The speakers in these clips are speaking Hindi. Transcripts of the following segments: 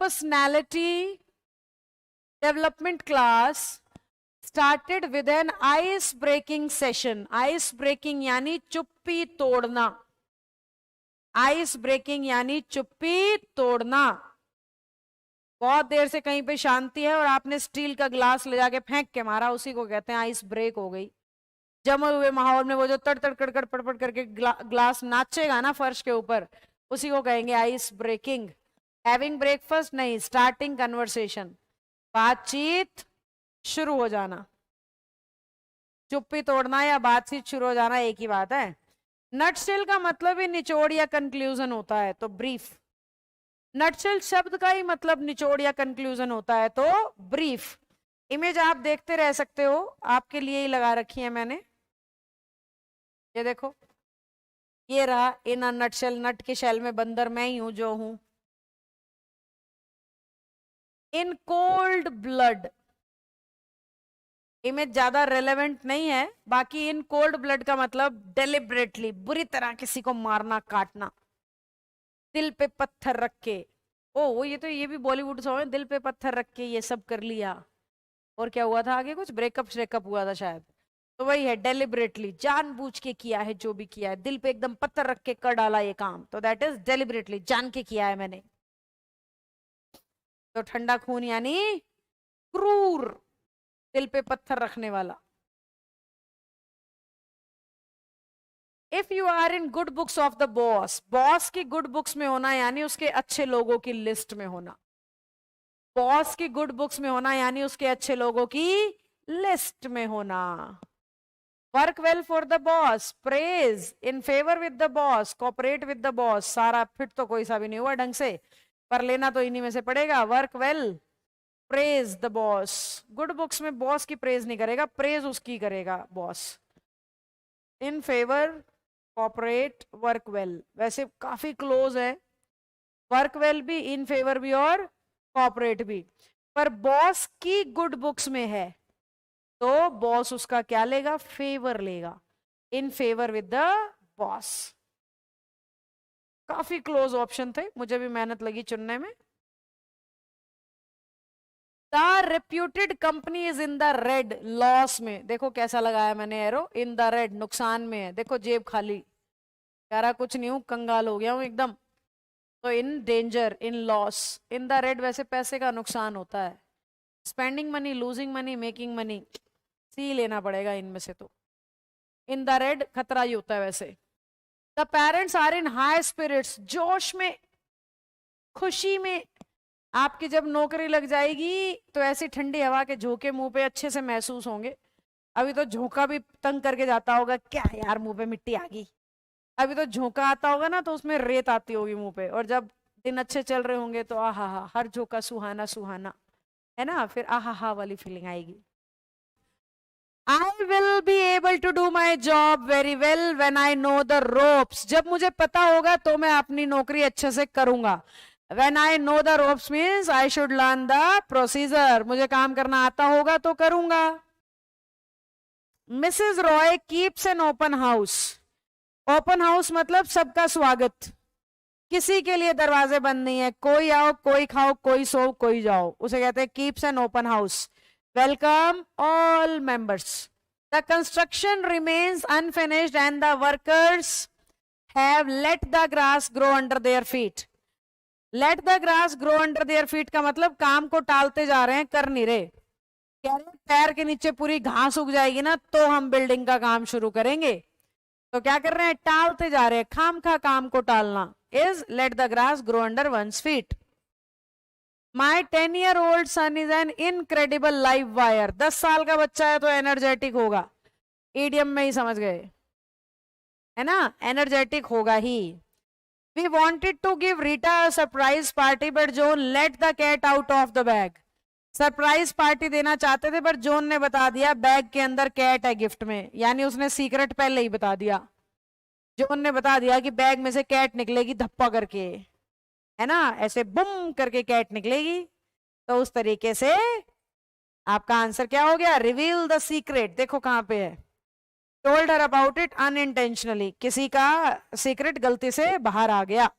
personality development class started with an ice breaking session. Ice breaking यानी चुप्पी तोड़ना. आइस ब्रेकिंग यानी चुप्पी तोड़ना. बहुत देर से कहीं पे शांति है और आपने स्टील का ग्लास ले जाके फेंक के मारा, उसी को कहते हैं आइस ब्रेक हो गई. जमे हुए माहौल में वो जो तड़ तड़ कड़ कड़ पड़ करके ग्लास नाचेगा ना फर्श के ऊपर, उसी को कहेंगे आइस ब्रेकिंग. हैविंग ब्रेकफास्ट नहीं, स्टार्टिंग कन्वर्सेशन, बातचीत शुरू हो जाना. चुप्पी तोड़ना या बातचीत शुरू हो जाना एक ही बात है. नटशेल का मतलब ही निचोड़ या कंक्लूजन होता है, तो ब्रीफ. नटशेल शब्द का ही मतलब निचोड़ या कंक्लूजन होता है, तो ब्रीफ. इमेज आप देखते रह सकते हो, आपके लिए ही लगा रखी है मैंने. ये देखो, ये रहा इन अ नटशेल. नट के शेल में बंदर मैं ही हूं जो हूं. इन कोल्ड ब्लड, इमेज ज्यादा रेलेवेंट नहीं है. बाकी इन कोल्ड ब्लड का मतलब डेलिबरेटली, बुरी तरह किसी को मारना काटना. दिल पे पत्थर रख के, ओ ये भी बॉलीवुड सॉन्ग है, दिल पे पत्थर रख के ये सब कर लिया. और क्या हुआ था आगे, कुछ ब्रेकअप हुआ था शायद. तो वही है, डेलिबरेटली, जानबूझ के किया है जो भी किया है. दिल पे एकदम पत्थर रख के कर डाला ये काम, तो दैट इज डेलिबरेटली, जान के किया है मैंने. तो ठंडा खून यानी क्रूर, दिल पे पत्थर रखने वाला. If you are in good books of the boss, boss की गुड बुक्स में होना यानी उसके अच्छे लोगों की लिस्ट में होना. बॉस की गुड बुक्स में होना यानी उसके अच्छे लोगों की लिस्ट में होना. Work well for the boss, praise, in favour with the boss, cooperate with the boss. सारा फिट तो कोई सा भी नहीं हुआ ढंग से, पर लेना तो इन्हीं में से पड़ेगा. Work well, praise the boss. Good books में बॉस की प्रेज नहीं करेगा, प्रेज उसकी करेगा boss. In favour, cooperate, work well, वैसे काफी क्लोज है. वर्क वेल भी, इन फेवर भी और कॉपरेट भी. पर बॉस की गुड बुक्स में है तो बॉस उसका क्या लेगा, फेवर लेगा. In favour with the boss. काफी क्लोज ऑप्शन थे, मुझे भी मेहनत लगी चुनने में. The reputed company is in the red, loss में. देखो कैसा लगाया मैंने एरो, इन द रेड, नुकसान में है. देखो जेब खाली, कह रहा कुछ नहीं हूं, कंगाल हो गया हूं एकदम. तो in danger, in loss. In the red वैसे पैसे का नुकसान होता है. Spending money, losing money, making money, सी लेना पड़ेगा इनमें से. तो इन द रेड खतरा ही होता है वैसे. The parents are in high spirits, जोश में, खुशी में. आपकी जब नौकरी लग जाएगी तो ऐसी ठंडी हवा के झोंके मुंह पे अच्छे से महसूस होंगे. अभी तो झोंका भी तंग करके जाता होगा, क्या यार मुंह पे मिट्टी आ गई. अभी तो झोंका आता होगा ना तो उसमें रेत आती होगी मुंह पे, और जब दिन अच्छे चल रहे होंगे तो आहा हा, हर झोंका सुहाना सुहाना है ना, फिर आहा हा वाली फीलिंग आएगी. I will be able to do my job very well when I know the ropes. जब मुझे पता होगा तो मैं अपनी नौकरी अच्छे से करूंगा. When I know the ropes means I should learn the procedure. मुझे काम करना आता होगा तो करूंगा. Mrs. Roy keeps an open house. Open house मतलब सबका स्वागत, किसी के लिए दरवाजे बंद नहीं है. कोई आओ, कोई खाओ, कोई सो, कोई जाओ, उसे कहते हैं keeps an open house. Welcome all members. The construction remains unfinished and the workers have let the grass grow under their feet. Let the grass grow under their feet का मतलब काम को टालते जा रहे हैं, कर नहीं रहे. कह रहे हैं पैर के नीचे पूरी घास उग जाएगी ना तो हम बिल्डिंग का काम शुरू करेंगे. तो क्या कर रहे हैं, टालते जा रहे हैं. खाम खा काम को टालना is let the grass grow under one's feet. My 10-year-old son is an incredible live wire. 10 साल का बच्चा है तो एनर्जेटिक होगा. ईडियम में ही समझ गए है ना, एनर्जेटिक होगा ही. We wanted to give Rita a surprise party but John let the cat out of the bag. Surprise party देना चाहते थे पर जोन ने बता दिया बैग के अंदर कैट है गिफ्ट में, यानी उसने सीक्रेट पहले ही बता दिया. जोन ने बता दिया कि बैग में से कैट निकलेगी धप्पा करके, है ना, ऐसे बुम करके कैट निकलेगी. तो उस तरीके से आपका आंसर क्या हो गया, रिवील द सीक्रेट. देखो कहां पे है, told her about it unintentionally, किसी का सीक्रेट गलती से बाहर आ गया.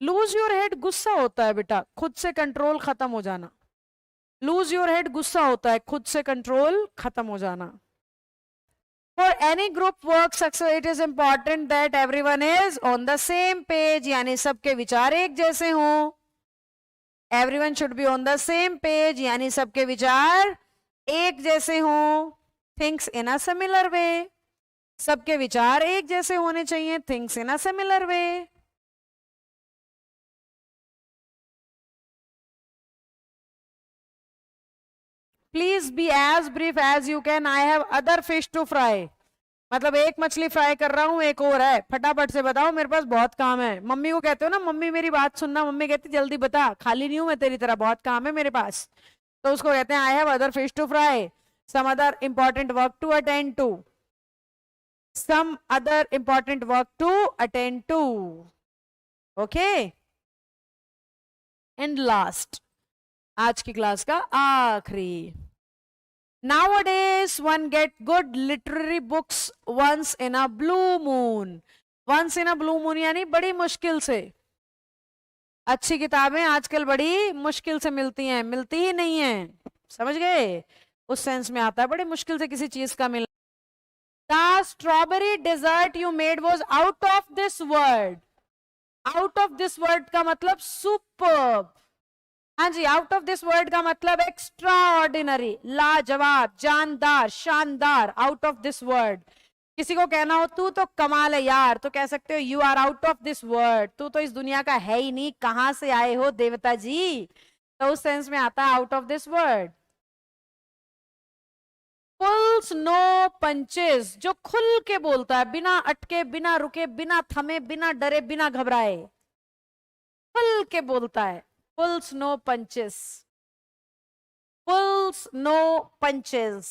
लूज योर हेड गुस्सा होता है बेटा, खुद से कंट्रोल खत्म हो जाना। लूज योर हेड गुस्सा होता है, खुद से कंट्रोल खत्म हो जाना। For any group work success, it is important that everyone is on the same page, यानी सबके विचार एक जैसे हों। Everyone should be on the same page, यानी सबके विचार एक जैसे हों। Thinks in a similar way, सबके विचार एक जैसे होने चाहिए। Thinks in a similar way. Please be as brief as you can. I have other fish to fry. मतलब एक मछली फ्राई कर रहा हूँ, एक और है, फटाफट से बताओ, मेरे पास बहुत काम है। मम्मी को कहते हो ना, मम्मी मेरी बात सुनना, मम्मी कहती जल्दी बता, खाली नहीं हूं मैं तेरी तरह, बहुत काम है मेरे पास। तो उसको कहते हैं I have other fish to fry, some other important work to attend to, some other important work to attend to. Okay, and last, आज की क्लास का आखिरी, Nowadays one get good literary books once in a blue moon. Once in a blue moon यानी बड़ी मुश्किल से। अच्छी किताबें आजकल बड़ी मुश्किल से मिलती हैं, मिलती ही नहीं हैं, समझ गए? उस सेंस में आता है बड़ी मुश्किल से किसी चीज का मिलना। The strawberry dessert you made was out of this world. Out of this world का मतलब superb। हाँ जी, आउट ऑफ दिस वर्ल्ड का मतलब एक्स्ट्रा ऑर्डिनरी, लाजवाब, जानदार, शानदार, आउट ऑफ दिस वर्ल्ड। किसी को कहना हो तू तो कमाल है यार, तो कह सकते हो you are out of this world, तू तो इस दुनिया का है ही नहीं, कहां से आए हो देवता जी, तो उस सेंस में आता है out of this world. Pulls no punches, जो खुल के बोलता है, बिना अटके, बिना रुके, बिना थमे, बिना डरे, बिना घबराए, खुल के बोलता है। Pulls no punches. Pulls no punches.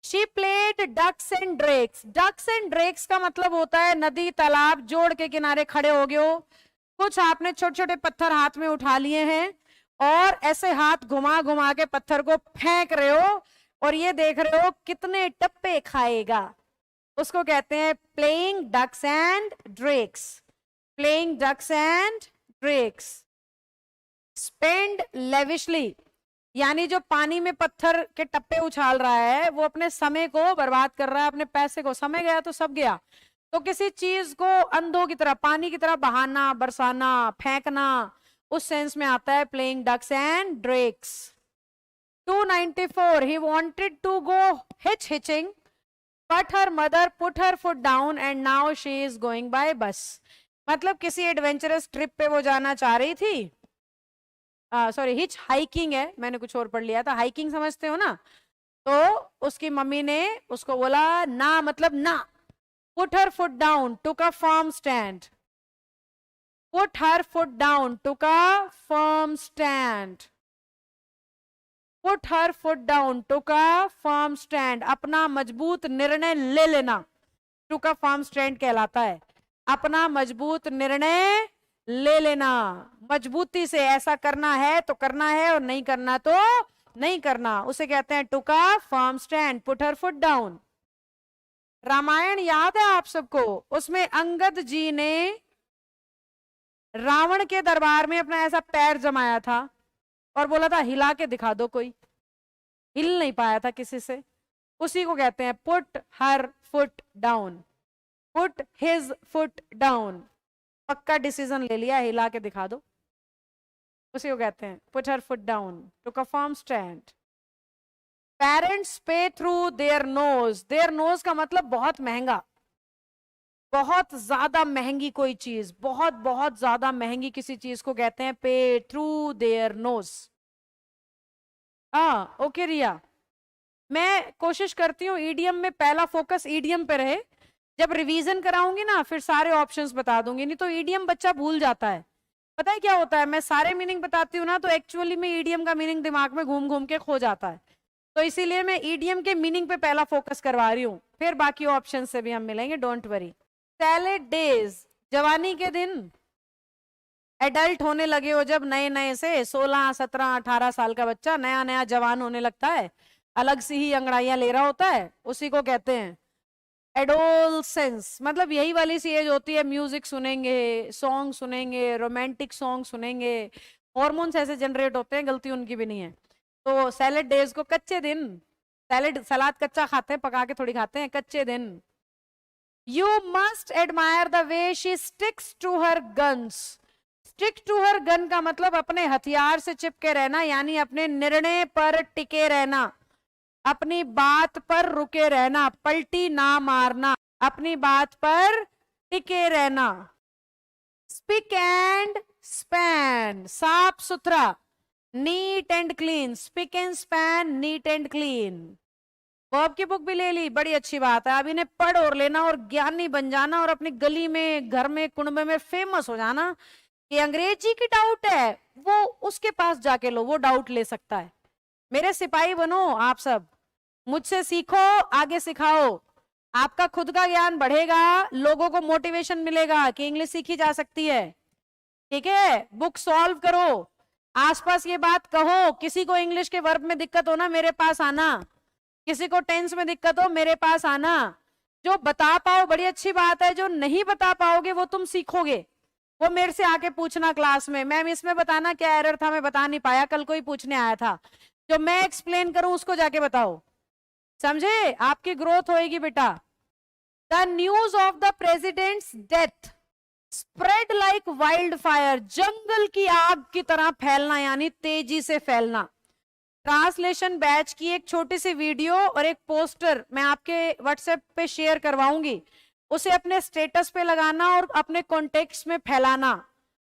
She played ducks and drakes. Ducks and drakes का मतलब होता है नदी तालाब जोड़ के किनारे खड़े हो गए हो, कुछ आपने छोटे छोटे पत्थर हाथ में उठा लिए हैं और ऐसे हाथ घुमा घुमा के पत्थर को फेंक रहे हो और ये देख रहे हो कितने टप्पे खाएगा, उसको कहते हैं playing ducks and drakes. Playing ducks and drakes. Spend lavishly यानी जो पानी में पत्थर के टप्पे उछाल रहा है वो अपने समय को बर्बाद कर रहा है, अपने पैसे को। समय गया तो सब गया। तो किसी चीज को अंधों की तरह, पानी की तरह बहाना, बरसाना, फेंकना, उस सेंस में आता है playing ducks and drakes. 294 he wanted to go hitching but her mother put her foot down and now she is going by bus। मतलब किसी एडवेंचरस ट्रिप पे वो जाना चाह रही थी, सॉरी हिच हाइकिंग है, मैंने कुछ और पढ़ लिया था, हाइकिंग समझते हो ना, तो उसकी मम्मी ने उसको बोला ना, मतलब ना। Put her foot down, took a firm stand. Put her foot down, took a firm stand. Put her foot down, took a firm stand, अपना मजबूत निर्णय ले लेना, टुक अ फर्म स्टैंड कहलाता है। अपना मजबूत निर्णय ले लेना, मजबूती से ऐसा करना है तो करना है और नहीं करना तो नहीं करना, उसे कहते हैं took a firm stand, put her foot down. Ramayan याद है आप सबको? उसमें अंगद जी ने रावण के दरबार में अपना ऐसा पैर जमाया था और बोला था हिला के दिखा दो, कोई हिल नहीं पाया था किसी से, उसी को कहते हैं put her foot down, put his foot down. पक्का डिसीजन ले लिया, हिला के दिखा दो, उसी को कहते हैं put her foot down, took a firm stand. Parents pay through their nose. Their nose का मतलब बहुत महंगा, बहुत ज्यादा महंगी कोई चीज, बहुत बहुत ज्यादा महंगी किसी चीज को कहते हैं पे थ्रू देयर नोज। हाँ ओके रिया, मैं कोशिश करती हूँ ईडीएम में पहला फोकस ईडीएम पे रहे, जब रिवीजन कराऊंगी ना फिर सारे ऑप्शंस बता दूंगी, नहीं तो ईडीएम बच्चा भूल जाता है। पता है क्या होता है, मैं सारे मीनिंग बताती हूँ ना तो एक्चुअली में ईडीएम का मीनिंग दिमाग में घूम घूम के खो जाता है, तो इसीलिए मैं ईडीएम के मीनिंग पे पहला फोकस करवा रही हूँ, फिर बाकी ऑप्शन से भी हम मिलेंगे, डोंट वरी। सैलेड डेज, जवानी के दिन। एडल्ट होने लगे हो जब नए नए से, 16 17 18 साल का बच्चा नया नया जवान होने लगता है, अलग सी ही अंगड़ाइयां ले रहा होता है, उसी को कहते हैं एडोलसेंस मतलब यही वाली सी एज होती है, म्यूजिक सुनेंगे, सॉन्ग सुनेंगे, रोमांटिक सॉन्ग सुनेंगे, हॉर्मोन्स ऐसे जनरेट होते हैं, गलती उनकी भी नहीं है। तो सैलेड डेज को कच्चे दिन, सैलेड सलाद कच्चा खाते हैं, पका के थोड़ी खाते हैं, कच्चे दिन। You must admire the way she sticks to her guns. Stick to her gun का मतलब अपने हथियार से चिपके रहना, यानी अपने निर्णय पर टिके रहना, अपनी बात पर रुके रहना, पलटी ना मारना, अपनी बात पर टिके रहना। स्पिक एंड स्पैन साफ सुथरा, neat and clean, spick and span, neat and clean. Verb की बुक भी ले ली, बड़ी अच्छी बात है। अब इन्हें पढ़ और लेना और ज्ञानी बन जाना और अपनी गली में, घर में, कुनबे में फेमस हो जाना कि अंग्रेजी की डाउट है वो उसके पास जाके लो, वो डाउट ले सकता है। मेरे सिपाही बनो आप सब, मुझसे सीखो, आगे सिखाओ, आपका खुद का ज्ञान बढ़ेगा, लोगों को मोटिवेशन मिलेगा कि इंग्लिश सीखी जा सकती है। ठीक है, बुक सॉल्व करो, आसपास ये बात कहो, किसी को इंग्लिश के वर्ब में दिक्कत हो ना मेरे पास आना, किसी को टेंस में दिक्कत हो मेरे पास आना। जो बता पाओ बड़ी अच्छी बात है, जो नहीं बता पाओगे वो तुम सीखोगे, वो मेरे से आके पूछना क्लास में, मैम इसमें बताना क्या एरर था, मैं बता नहीं पाया, कल कोई पूछने आया था, जो मैं एक्सप्लेन करूं उसको जाके बताओ, समझे, आपकी ग्रोथ होएगी बेटा। The news of the president's death spread like wildfire, जंगल की आग की तरह फैलना, यानी तेजी से फैलना। ट्रांसलेशन बैच की एक छोटी सी वीडियो और एक पोस्टर मैं आपके व्हाट्सएप पे शेयर करवाऊंगी, उसे अपने स्टेटस पे लगाना और अपने कॉन्टेक्ट्स में फैलाना।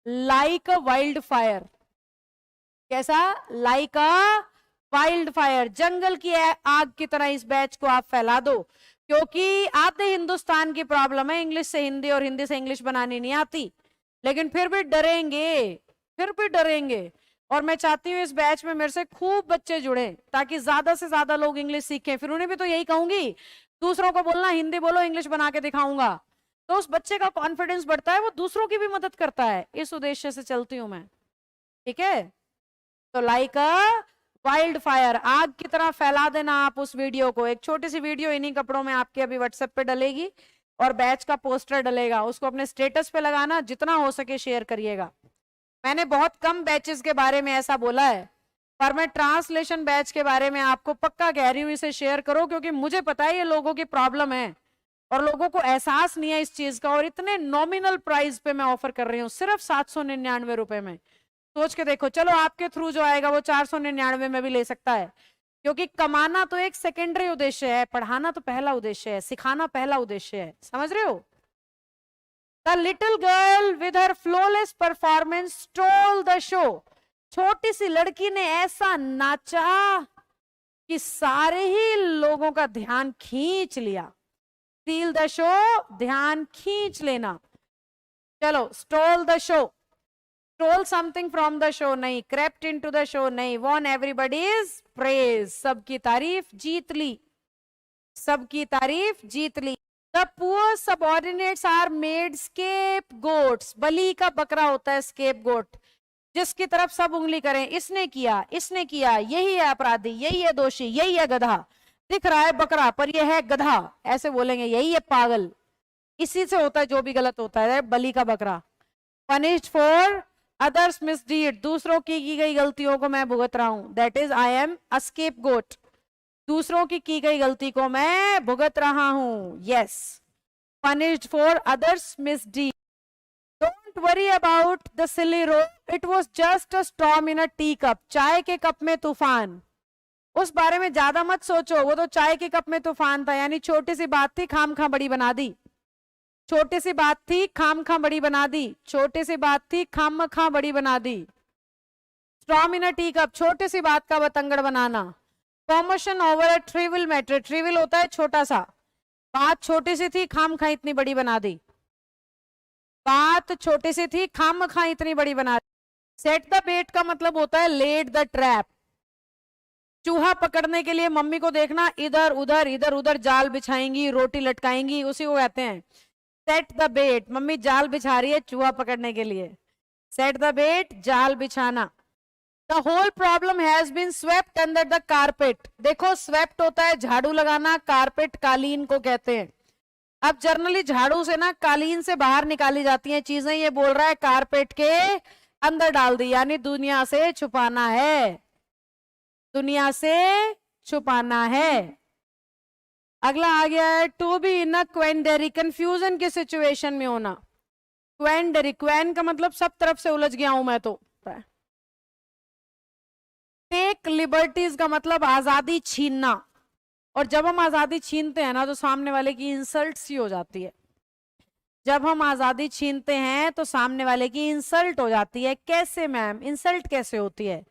लाइक अ वाइल्ड फायर, कैसा, लाइक अ वाइल्ड फायर, जंगल की आग की तरह इस बैच को आप फैला दो, क्योंकि आधे हिंदुस्तान की प्रॉब्लम है इंग्लिश से हिंदी और हिंदी से इंग्लिश बनानी नहीं आती, लेकिन फिर भी डरेंगे, फिर भी डरेंगे। और मैं चाहती हूँ इस बैच में मेरे से खूब बच्चे जुड़े ताकि ज्यादा से ज्यादा लोग इंग्लिश सीखें, फिर उन्हें भी तो यही कहूंगी, दूसरों को बोलना हिंदी बोलो, इंग्लिश बना के दिखाऊंगा, तो उस बच्चे का कॉन्फिडेंस बढ़ता है, वो दूसरों की भी मदद करता है, इस उद्देश्य से चलती हूं मैं। ठीक है, तो लाइक अ वाइल्ड फायर, आग की तरह फैला देना आप उस वीडियो को। एक छोटी सी वीडियो इन्हीं कपड़ों में आपके अभी व्हाट्सएप पे डलेगी और बैच का पोस्टर डलेगा, उसको अपने स्टेटस पे लगाना, जितना हो सके शेयर करिएगा। मैंने बहुत कम बैचेस के बारे में ऐसा बोला है, पर मैं ट्रांसलेशन बैच के बारे में आपको पक्का कह रही हूँ, इसे शेयर करो, क्योंकि मुझे पता है ये लोगों की प्रॉब्लम है और लोगों को एहसास नहीं है इस चीज का, और इतने नॉमिनल प्राइस पे मैं ऑफर कर रही हूँ, सिर्फ 799 रुपए में। सोच के देखो, चलो आपके थ्रू जो आएगा वो 499 में भी ले सकता है, क्योंकि कमाना तो एक सेकेंडरी उद्देश्य है, पढ़ाना तो पहला उद्देश्य है, सिखाना पहला उद्देश्य है, समझ रहे हो। The little girl with her flawless performance stall the show, छोटी सी लड़की ने ऐसा नाचा कि सारे ही लोगों का ध्यान खींच लिया। स्टील द शो, ध्यान खींच लेना। चलो, stole the show, stole something from the show नहीं, crept into the show won, वॉन एवरीबॉडीज प्रेज, सबकी तारीफ जीत ली, सबकी तारीफ जीत ली। The poor subordinates are made scapegoats, बलि का बकरा होता है स्केप गोट, जिसकी तरफ सब उंगली करें, इसने किया, इसने किया, यही है अपराधी, यही है दोषी, यही है गधा, दिख रहा है बकरा पर यह है गधा, ऐसे बोलेंगे, यही है पागल, इसी से होता है जो भी गलत होता है, बलि का बकरा। पनिश्ड फॉर अदर्स मिसडीड, दूसरों की गई गलतियों को मैं भुगत रहा हूं, that is I am a scapegoat, दूसरों की गई गलती को मैं भुगत रहा हूं। Yes, punished for others misdeed. Don't worry about the silly row, it was just a storm in a teacup, चाय के कप में तूफान, उस बारे में ज्यादा मत सोचो, वो तो चाय के कप में तूफान था, यानी छोटी सी बात थी खाम खा बड़ी बना दी, छोटी सी बात थी खाम खा बड़ी बना दी, छोटी सी बात थी खाम खा बड़ी बना दी। Storm in a teacup, छोटी सी बात का बतंगड़ बनाना। Commotion over a trivial matter, trivial होता है छोटा सा, बात छोटी सी थी खाम खा इतनी बड़ी बना दी, बात छोटी सी थी खाम खा इतनी बड़ी बना दी। सेट द बेट का मतलब होता है लेट द ट्रैप, चूहा पकड़ने के लिए मम्मी को देखना, इधर उधर इधर उधर जाल बिछाएंगी, रोटी लटकाएंगी, उसी को कहते हैं सेट द बेट। मम्मी जाल बिछा रही है चूहा पकड़ने के लिए, सेट द बेट, जाल बिछाना। The whole problem has been swept under the carpet, देखो स्वेप्ट होता है झाड़ू लगाना, कारपेट कालीन को कहते हैं, अब जर्नली झाड़ू से ना कालीन से बाहर निकाली जाती हैं चीजें, ये बोल रहा है कारपेट के अंदर डाल दी, यानी दुनिया से छुपाना है, दुनिया से छुपाना है। अगला आ गया है to be in a quandary, confusion के सिचुएशन में होना। क्वेंडरी, क्वेन का मतलब सब तरफ से उलझ गया हूं मैं तो। टेक लिबर्टीज का मतलब आजादी छीनना, और जब हम आजादी छीनते हैं ना तो सामने वाले की इंसल्ट सी हो जाती है। जब हम आजादी छीनते हैं तो सामने वाले की इंसल्ट हो जाती है। कैसे मैम, इंसल्ट कैसे होती है?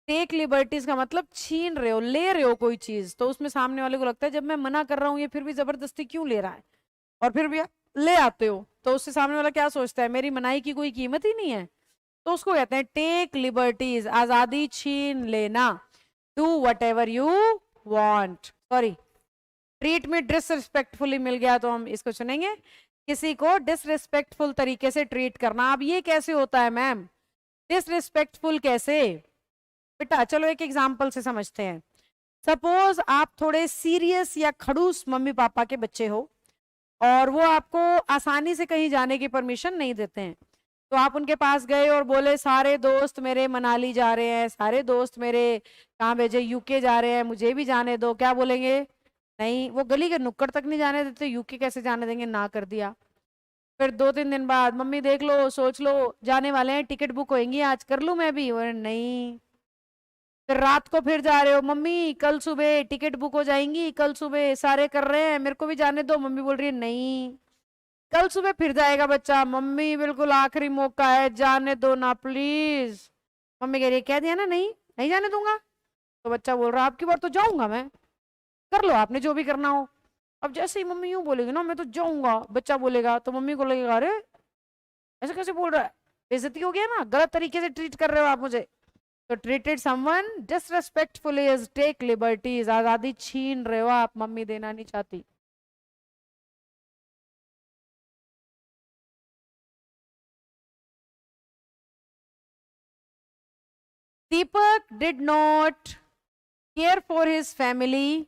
टेक लिबर्टीज का मतलब छीन रहे हो, ले रहे हो कोई चीज, तो उसमें सामने वाले को लगता है जब मैं मना कर रहा हूं ये फिर भी जबरदस्ती क्यों ले रहा है, और फिर भी ले आते हो, तो उससे सामने वाला क्या सोचता है, मेरी मनाई की कोई कीमत ही नहीं है। तो उसको कहते हैं टेक लिबर्टीज, आजादी छीन लेना। Do what ever you want, sorry treat में डिसरिस्पेक्टफुली मिल गया तो हम इसको चुनेंगे, किसी को डिसरिस्पेक्टफुल तरीके से ट्रीट करना। अब ये कैसे होता है मैम, डिसरिस्पेक्टफुल कैसे? बेटा चलो एक एग्जांपल से समझते हैं। सपोज आप थोड़े सीरियस या खड़ूस मम्मी पापा के बच्चे हो, और वो आपको आसानी से कहीं जाने की परमिशन नहीं देते हैं, तो आप उनके पास गए और बोले सारे दोस्त मेरे मनाली जा रहे हैं, सारे दोस्त मेरे कहाँ भेजे, यूके जा रहे हैं, मुझे भी जाने दो। क्या बोलेंगे? नहीं। वो गली के नुक्कड़ तक नहीं जाने देते, यूके कैसे जाने देंगे, ना कर दिया। फिर 2-3 दिन बाद मम्मी देख लो, सोच लो, जाने वाले हैं, टिकट बुक होंगी आज, कर लूं मैं भी? नहीं। फिर रात को फिर जा रहे हो, मम्मी कल सुबह टिकट बुक हो जाएंगी, कल सुबह सारे कर रहे हैं, मेरे को भी जाने दो। मम्मी बोल रही है नहीं। कल सुबह फिर जाएगा बच्चा, मम्मी बिल्कुल आखिरी मौका है, जाने दो ना प्लीज। मम्मी कह रही है कह दिया ना, नहीं नहीं जाने दूंगा। तो बच्चा बोल रहा आपकी बार तो जाऊंगा मैं, कर लो आपने जो भी करना हो। अब जैसे ही मम्मी यूं बोलेगी ना मैं तो जाऊंगा, बच्चा बोलेगा, तो मम्मी को लगेगा अरे ऐसे कैसे बोल रहा है, बेइज्जती हो गया ना, गलत तरीके से ट्रीट कर रहे हो आप मुझे। तो treated someone disrespectfully is take liberties, आजादी छीन रहे हो आप, मम्मी देना नहीं चाहती। Deepak did not care for his family.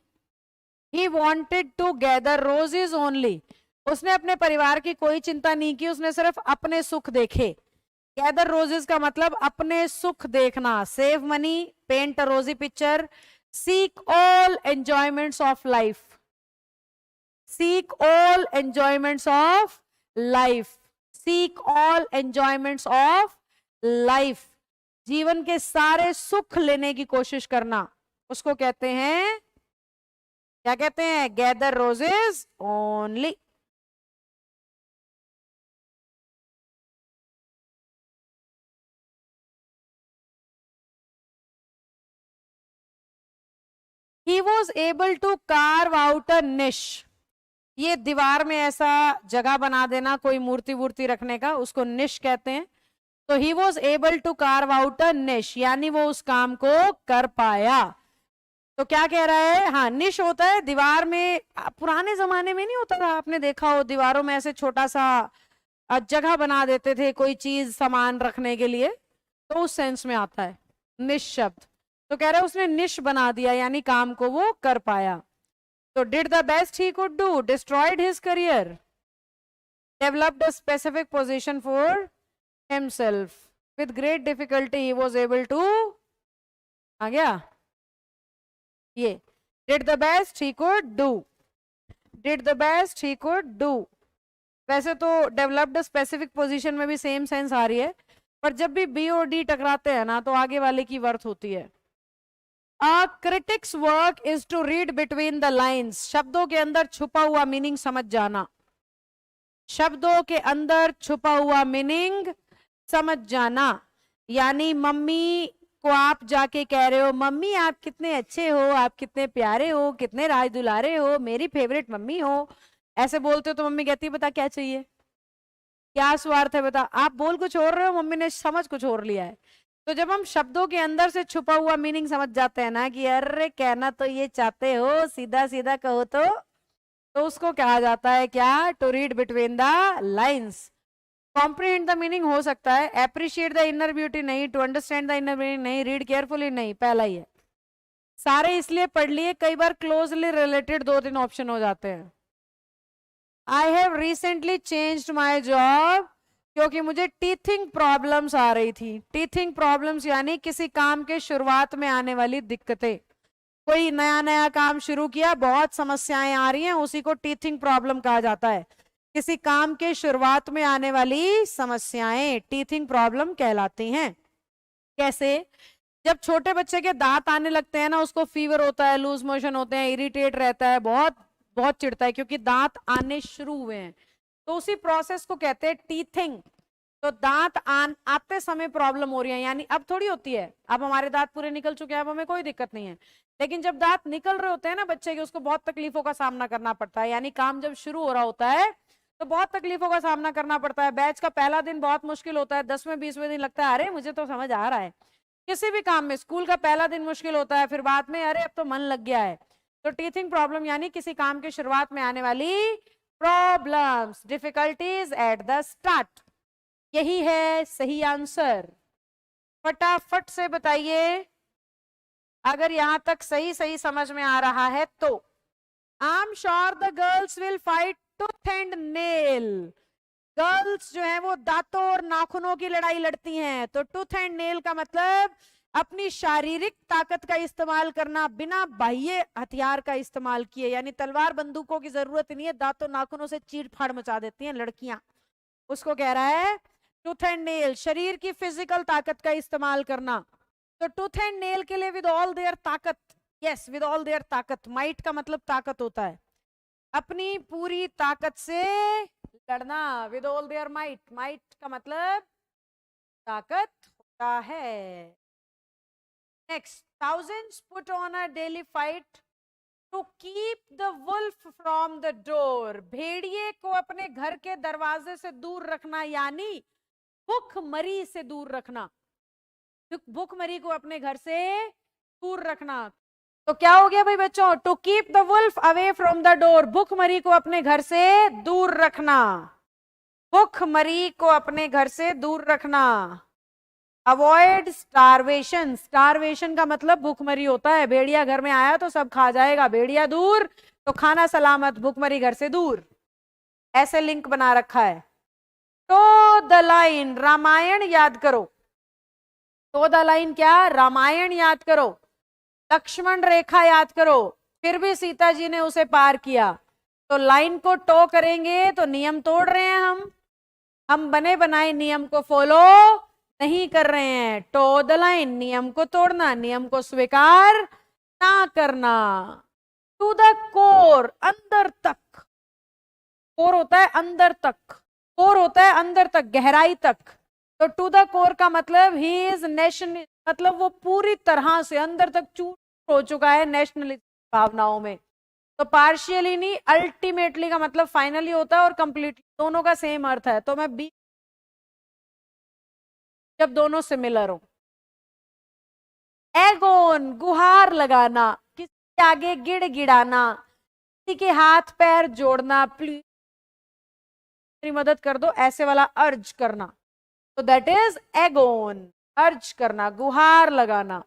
He wanted to gather roses only. उसने अपने परिवार की कोई चिंता नहीं की, उसने सिर्फ अपने सुख देखे। गैदर रोजेस का मतलब अपने सुख देखना। Save money, paint a rosy picture, seek all enjoyments of life, seek all enjoyments of life, seek all enjoyments of life, जीवन के सारे सुख लेने की कोशिश करना, उसको कहते हैं, क्या कहते हैं? Gather roses only. He was able to carve out a niche. ये दीवार में ऐसा जगह बना देना कोई मूर्ति वूर्ति रखने का, उसको निश कहते हैं। तो he was able to carve out a niche, यानी वो उस काम को कर पाया। तो क्या कह रहा है? हाँ, निश होता है दीवार में, पुराने जमाने में नहीं होता था, आपने देखा हो दीवारों में ऐसे छोटा सा जगह बना देते थे कोई चीज सामान रखने के लिए, तो उस सेंस में आता है निश शब्द। तो कह रहा है उसने निश बना दिया, यानी काम को वो कर पाया। तो did the best he could do, destroyed his career, developed a specific position for himself, with great difficulty he was able to, आ गया ये, did the best he could do, did the best he could do. वैसे तो डेवलप्ड स्पेसिफिक पोजीशन में भी सेम सेंस आ रही है, पर जब भी बी और डी टकराते हैं ना तो आगे वाले की वर्थ होती है। A critic's work is to read between the lines. शब्दों के अंदर छुपा हुआ मीनिंग समझ जाना, शब्दों के अंदर छुपा हुआ मीनिंग समझ जाना। यानी मम्मी को आप जाके कह रहे हो मम्मी आप कितने अच्छे हो, आप कितने प्यारे हो, कितने राज दुलारे हो, मेरी फेवरेट मम्मी हो, ऐसे बोलते हो तो मम्मी कहती है बता क्या चाहिए, क्या स्वार्थ है बता। आप बोल कुछ और रहे हो, मम्मी ने समझ कुछ और लिया है। तो जब हम शब्दों के अंदर से छुपा हुआ मीनिंग समझ जाते हैं ना कि अरे कहना तो ये चाहते हो, सीधा सीधा कहो तो उसको कहा जाता है क्या? To read between the lines. Comprehend the meaning हो सकता है, एप्रिशिएट द इनर ब्यूटी नहीं, to understand the inner meaning नहीं, रीड केयरफुली नहीं, पहला ही है। सारे इसलिए पढ़ लिए, कई बार क्लोजली रिलेटेड 2-3 ऑप्शन हो जाते हैं। I have recently changed my job, क्योंकि मुझे टीथिंग प्रॉब्लम्स आ रही थी। टीथिंग प्रॉब्लम्स यानी किसी काम के शुरुआत में आने वाली दिक्कतें। कोई नया नया काम शुरू किया, बहुत समस्याएं आ रही हैं, उसी को टीथिंग प्रॉब्लम कहा जाता है। किसी काम के शुरुआत में आने वाली समस्याएं टीथिंग प्रॉब्लम कहलाती हैं। कैसे? जब छोटे बच्चे के दांत आने लगते हैं ना, उसको फीवर होता है, लूज मोशन होते हैं, इरिटेट रहता है, बहुत बहुत चिढ़ता है, क्योंकि दांत आने शुरू हुए हैं। तो उसी प्रोसेस को कहते हैं टीथिंग। तो दांत आते समय प्रॉब्लम हो रही है, यानी अब थोड़ी होती है, अब हमारे दांत पूरे निकल चुके हैं, अब हमें कोई दिक्कत नहीं है। लेकिन जब दांत निकल रहे होते हैं ना बच्चे के, उसको बहुत तकलीफों का सामना करना पड़ता है। यानी काम जब शुरू हो रहा होता है तो बहुत तकलीफों का सामना करना पड़ता है। बैच का पहला दिन बहुत मुश्किल होता है, 10वें 20वें दिन लगता है अरे मुझे तो समझ आ रहा है। किसी भी काम में स्कूल का पहला दिन मुश्किल होता है, फिर बाद में अरे अब तो मन लग गया है। तो टीथिंग प्रॉब्लम यानी किसी काम के शुरुआत में आने वाली problems, difficulties at the start. यही है सही आंसर। फटाफट से बताइए अगर यहां तक सही सही समझ में आ रहा है तो। I am sure the girls will fight tooth and nail. Girls जो है वो दांतों और नाखूनों की लड़ाई लड़ती हैं। तो टूथ एंड नेल का मतलब अपनी शारीरिक ताकत का इस्तेमाल करना बिना बाह्य हथियार का इस्तेमाल किए, यानी तलवार बंदूकों की जरूरत नहीं है, दांतों नाखूनों से चीर फाड़ मचा देती हैं लड़कियां, उसको कह रहा है टूथ एंड नेल। शरीर की फिजिकल ताकत का इस्तेमाल करना, तो टूथ एंड नेल के लिए विद ऑल देयर ताकत, यस विद ऑल देयर ताकत, माइट का मतलब ताकत होता है, अपनी पूरी ताकत से लड़ना, with all their might, might का मतलब ताकत होता है। Next, thousands put on a daily fight to keep the wolf from the door। भेड़िए को अपने घर के दरवाजे से दूर रखना, यानी भूखमरी से दूर रखना, भूखमरी को अपने घर से दूर रखना। तो क्या हो गया भाई बच्चों? To keep the wolf away from the door, भूखमरी को अपने घर से दूर रखना, भूखमरी को अपने घर से दूर रखना। अवॉइड स्टारवेशन, स्टारवेशन का मतलब भूखमरी होता है, भेड़िया घर में आया तो सब खा जाएगा, भेड़िया दूर तो खाना सलामत, भूखमरी घर से दूर, ऐसे लिंक बना रखा है। तो द लाइन, रामायण याद करो, तो द लाइन क्या? रामायण याद करो, लक्ष्मण रेखा याद करो, फिर भी सीता जी ने उसे पार किया। तो लाइन को टो करेंगे तो नियम तोड़ रहे हैं हम बने बनाए नियम को फॉलो नहीं कर रहे हैं। टो द लाइन, नियम को तोड़ना, नियम को स्वीकार ना करना। टू द कोर, अंदर तक, कोर होता है अंदर तक, कोर होता है अंदर तक, गहराई तक। तो टू द कोर का मतलब ही इज नेशनल, मतलब वो पूरी तरह से अंदर तक चूर हो चुका है नेशनलिस्ट भावनाओं में। तो पार्शियली नहीं, अल्टीमेटली का मतलब फाइनली होता है और कंप्लीटली, दोनों का सेम अर्थ है। तो मैं बी, जब दोनों सिमिलर हो। एगोन, गुहार लगाना, किसी के आगे गिड़ गिड़ाना, किसी के हाथ पैर जोड़ना, प्लीज मेरी मदद कर दो, ऐसे वाला अर्ज करना। तो दैट इज एगोन, अर्ज करना, गुहार लगाना।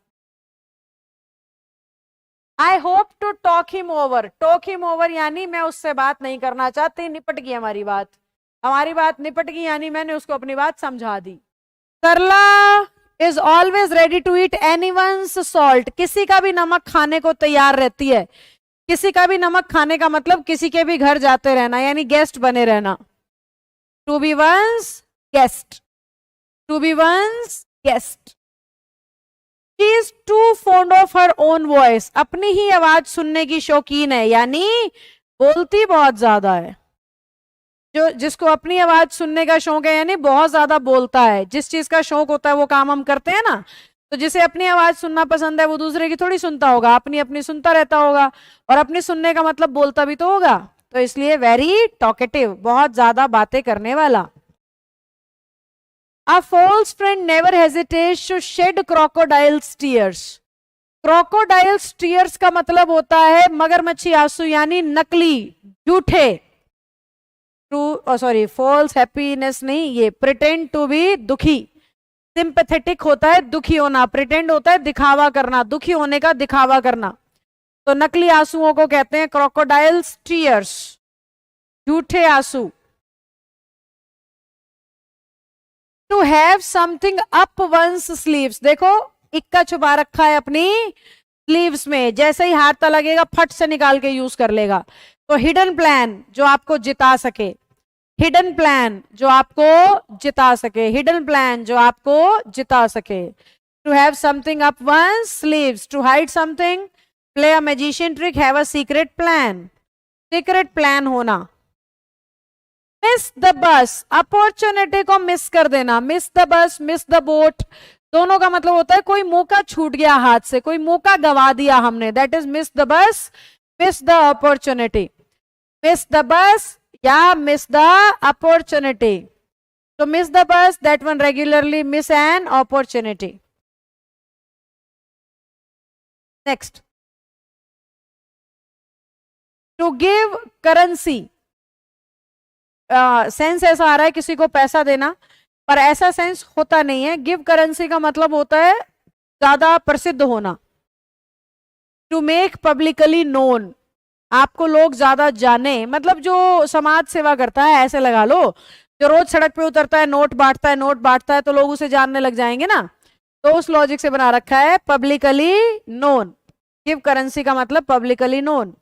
I hope to talk him over, talk him over यानी मैं उससे बात नहीं करना चाहती, निपट गई हमारी बात निपट गई, यानी मैंने उसको अपनी बात समझा दी। Sarla is always ready to eat anyone's salt, किसी का भी नमक खाने को तैयार रहती है। किसी का भी नमक खाने का मतलब किसी के भी घर जाते रहना, यानी गेस्ट बने रहना। To be one's guest, to be one's guest. She is too fond of her own voice, अपनी ही आवाज सुनने की शौकीन है, यानी बोलती बहुत ज्यादा है। जो जिसको अपनी आवाज सुनने का शौक है यानी बहुत ज्यादा बोलता है। जिस चीज का शौक होता है वो काम हम करते हैं ना, तो जिसे अपनी आवाज सुनना पसंद है वो दूसरे की थोड़ी सुनता होगा, अपनी अपनी सुनता रहता होगा, और अपनी सुनने का मतलब बोलता भी तो होगा। तो इसलिए वेरी टॉकेटिव, बहुत ज्यादा बातें करने वाला। A false friend never hesitates to shed crocodile's tears। crocodile's tears का मतलब होता है मगरमच्छी आंसू, यानी नकली, झूठे। ट्रू सॉरी फॉल्स हैप्पीनेस नहीं, ये प्रिटेंड टू बी दुखी। सिंपैथेटिक होता है दुखी होना, प्रिटेंड होता है दिखावा करना, दुखी होने का दिखावा करना। तो नकली आंसुओं को कहते हैं क्रोकोडाइल्स टीयर्स। झूठे आंसू। To have something up one's sleeves, देखो इक्का छुपा रखा है अपनी स्लीव्स में, जैसे ही हाथ लगेगा फट से निकाल के यूज कर लेगा। तो हिडन प्लान जो आपको जिता सके, हिडन प्लान जो आपको जिता सके, हिडन प्लान जो आपको जिता सके। To have something up one's sleeves, to hide something, play a magician trick, have a secret plan, secret plan होना। मिस द बस, अपॉर्चुनिटी को मिस कर देना, miss the bus, miss the boat, दोनों का मतलब होता है कोई मौका छूट गया हाथ से, कोई मौका गवा दिया हमने, that is miss the bus, miss the opportunity. Miss the bus या मिस द अपॉर्चुनिटी। तो miss the bus, that one regularly miss an opportunity. Next, to give currency, sense ऐसा आ रहा है किसी को पैसा देना, पर ऐसा सेंस होता नहीं है। गिव करेंसी का मतलब होता है ज्यादा प्रसिद्ध होना। टू मेक पब्लिकली नोन, आपको लोग ज्यादा जाने, मतलब जो समाज सेवा करता है, ऐसे लगा लो जो रोज सड़क पे उतरता है, नोट बांटता है, नोट बांटता है, तो लोग उसे जानने लग जाएंगे ना, तो उस लॉजिक से बना रखा है पब्लिकली नोन। गिव करेंसी का मतलब publicly known.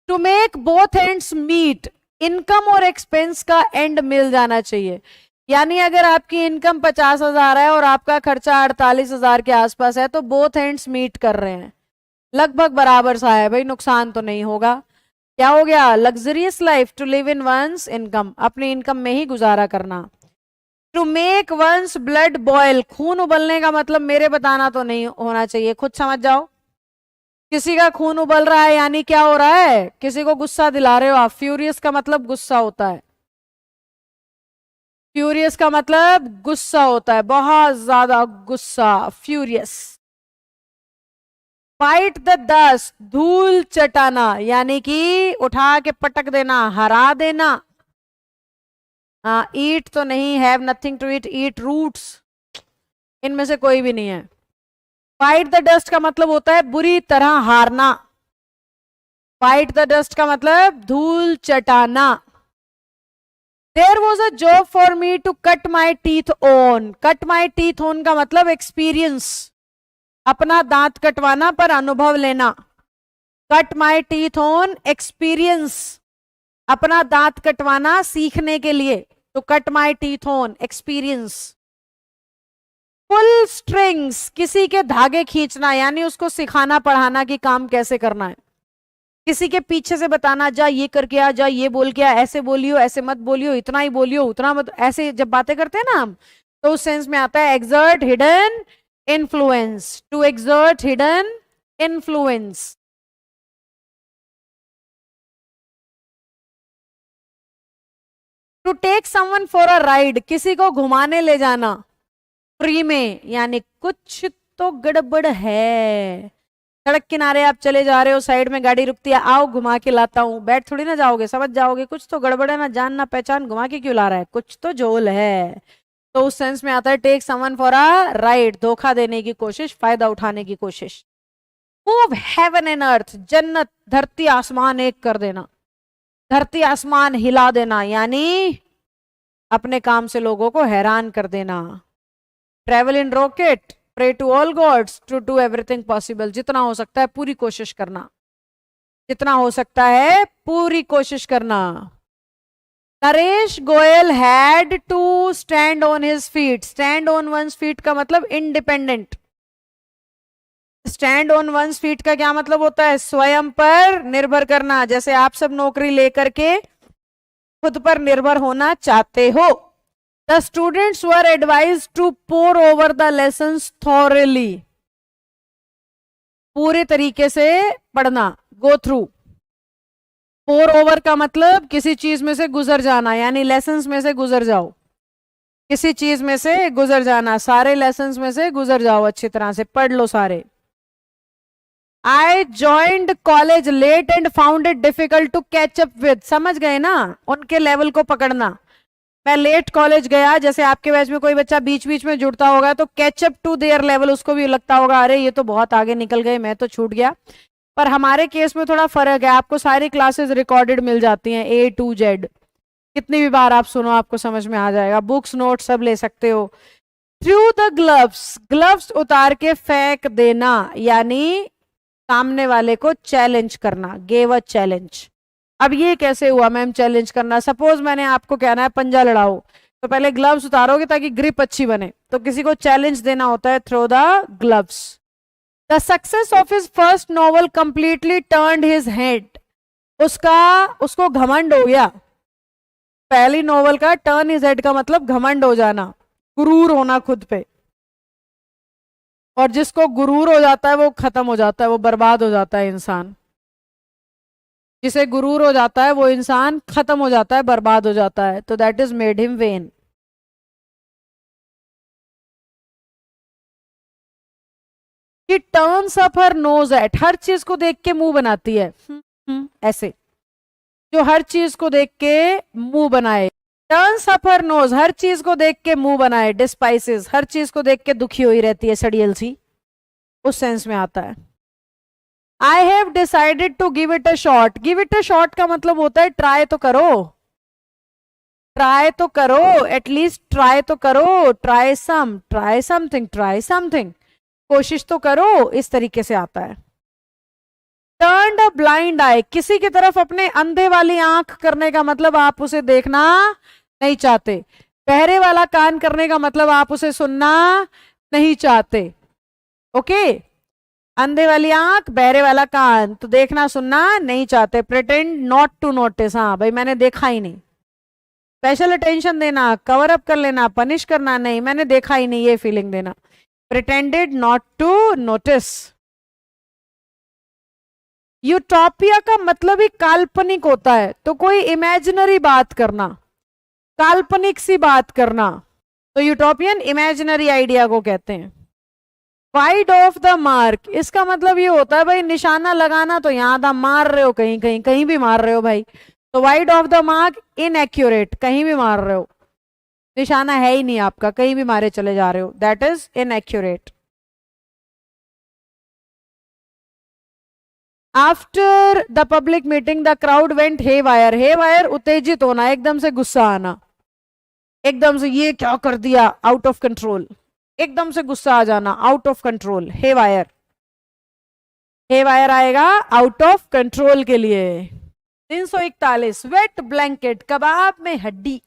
To make both ends meet, income और एक्सपेंस का एंड मिल जाना चाहिए। यानी अगर आपकी इनकम 50,000 है और आपका खर्चा 48,000 के आसपास है, तो बोथ एंड्स मीट कर रहे हैं, लगभग बराबर सा है भाई, नुकसान तो नहीं होगा। क्या हो गया? Luxurious life, to live in one's income, अपनी इनकम में ही गुजारा करना। To make one's blood boil, खून उबलने का मतलब मेरे बताना तो नहीं होना चाहिए, खुद समझ जाओ। किसी का खून उबल रहा है यानी क्या हो रहा है? किसी को गुस्सा दिला रहे हो आप। फ्यूरियस का मतलब गुस्सा होता है, फ्यूरियस का मतलब गुस्सा होता है, बहुत ज्यादा गुस्सा, फ्यूरियस। फाइट द डस्ट, धूल चटाना, यानी कि उठा के पटक देना, हरा देना। ईट तो नहीं, have nothing to eat, eat roots, इनमें से कोई भी नहीं है। फाइट द डस्ट का मतलब होता है बुरी तरह हारना। फाइट द डस्ट का मतलब धूल चटाना। There was a job for me to cut my teeth on, cut my teeth on का मतलब एक्सपीरियंस, अपना दांत कटवाना पर अनुभव लेना। Cut my teeth on experience, अपना दांत कटवाना सीखने के लिए, तो cut my teeth on experience. Pull strings, किसी के धागे खींचना, यानी उसको सिखाना पढ़ाना कि काम कैसे करना है। किसी के पीछे से बताना, जा ये करके आ, जा ये बोल के आ, ऐसे बोलियो, ऐसे मत बोलियो, इतना ही बोलियो, उतना मत, ऐसे जब बातें करते हैं ना हम, तो उस सेंस में आता है exert hidden influence, to exert hidden influence. To take someone for a ride, किसी को घुमाने ले जाना फ्री में, यानी कुछ तो गड़बड़ है। सड़क किनारे आप चले जा रहे हो, साइड में गाड़ी रुकती है, आओ घुमा के लाता हूँ, बैठ थोड़ी ना जाओगे, समझ जाओगे कुछ तो गड़बड़ है ना, जान ना पहचान, घुमा के क्यों ला रहा है, कुछ तो झोल है। तो उस सेंस में आता है take someone for a ride, धोखा देने की कोशिश, फायदा उठाने की कोशिश। मूव हेवन एंड अर्थ, जन्नत धरती आसमान एक कर देना, धरती आसमान हिला देना, यानी अपने काम से लोगों को हैरान कर देना। Travel in rocket, pray to all gods, to do everything possible, जितना हो सकता है पूरी कोशिश करना, जितना हो सकता है पूरी कोशिश करना। Naresh Goyal had to stand on his feet, stand on one's feet का मतलब independent. Stand on one's feet का क्या मतलब होता है? स्वयं पर निर्भर करना, जैसे आप सब नौकरी लेकर के खुद पर निर्भर होना चाहते हो। The students were advised to pore over the lessons thoroughly, पूरे तरीके से पढ़ना, go through। pour over का मतलब किसी चीज में से गुजर जाना, यानी lessons में से गुजर जाओ, किसी चीज में से गुजर जाना, सारे lessons में से गुजर जाओ, अच्छी तरह से पढ़ लो सारे। I joined college late and found it difficult to catch up with, समझ गए ना, उनके लेवल को पकड़ना। मैं लेट कॉलेज गया, जैसे आपके बैच में कोई बच्चा बीच बीच में जुड़ता होगा, तो कैचअप टू देयर लेवल, उसको भी लगता होगा अरे ये तो बहुत आगे निकल गए, मैं तो छूट गया। पर हमारे केस में थोड़ा फर्क है, आपको सारी क्लासेस रिकॉर्डेड मिल जाती हैं A to Z, कितनी भी बार आप सुनो आपको समझ में आ जाएगा, बुक्स नोट सब ले सकते हो। थ्रू द ग्लव्स, ग्लव्स उतार के फेंक देना, यानी सामने वाले को चैलेंज करना, गेव अ चैलेंज। अब ये कैसे हुआ मैम चैलेंज करना? सपोज मैंने आपको कहना है पंजा लड़ाओ, तो पहले ग्लव्स उतारोगे ताकि ग्रिप अच्छी बने, तो किसी को चैलेंज देना होता है throw the gloves. The success of his first novel completely turned his head, उसको घमंड हो गया, पहली नॉवल का टर्न हिज हेड का मतलब घमंड हो जाना, गुरूर होना खुद पे, और जिसको गुरूर हो जाता है वो खत्म हो जाता है, वो बर्बाद हो जाता है इंसान। जिसे गुरूर हो जाता है वो इंसान खत्म हो जाता है, बर्बाद हो जाता है, तो that is made him vain. कि turns up her nose at, हर चीज को देख के मुंह बनाती है, ऐसे, जो हर चीज को देख के मुंह बनाए। टर्न्स अप हर नोज, हर चीज को देख के मुंह बनाए। डिस्पाइसेस, हर चीज को देख के दुखी हुई रहती है, सड़ियल सी, उस सेंस में आता है। I have decided to give it a shot, give it a shot का मतलब होता है ट्राई तो करो, ट्राई तो करो, एटलीस्ट ट्राई तो करो, ट्राई समथिंग, ट्राई समथिंग, कोशिश तो करो, इस तरीके से आता है। टर्न्ड अ ब्लाइंड आई, किसी की तरफ अपने अंधे वाली आंख करने का मतलब आप उसे देखना नहीं चाहते। बहरे वाला कान करने का मतलब आप उसे सुनना नहीं चाहते। ओके, अंधे वाली आंख, बहरे वाला कान, तो देखना सुनना नहीं चाहते। प्रिटेंड नॉट टू नोटिस, हाँ भाई मैंने देखा ही नहीं। स्पेशल अटेंशन देना, कवर अप कर लेना, पनिश करना, नहीं मैंने देखा ही नहीं, ये फीलिंग देना। Pretended not to notice. Utopia का मतलब ही काल्पनिक होता है, तो कोई इमेजिनरी बात करना, काल्पनिक सी बात करना, तो यूटोपियन इमेजिनरी आइडिया को कहते हैं। वाइड ऑफ द मार्क, इसका मतलब ये होता है भाई निशाना लगाना, तो यहां था मार रहे हो, कहीं कहीं कहीं भी मार रहे हो भाई, तो wide of the mark inaccurate, कहीं भी मार रहे हो, निशाना है ही नहीं आपका, कहीं भी मारे चले जा रहे हो, that is inaccurate. After the public meeting the crowd went haywire, haywire उत्तेजित होना, एकदम से गुस्सा आना, एकदम से ये क्या कर दिया, आउट ऑफ कंट्रोल, एकदम से गुस्सा आ जाना, out of control, haywire. Haywire आएगा आउट ऑफ कंट्रोल के लिए। 341 वेट ब्लैंकेट, कबाब में हड्डी,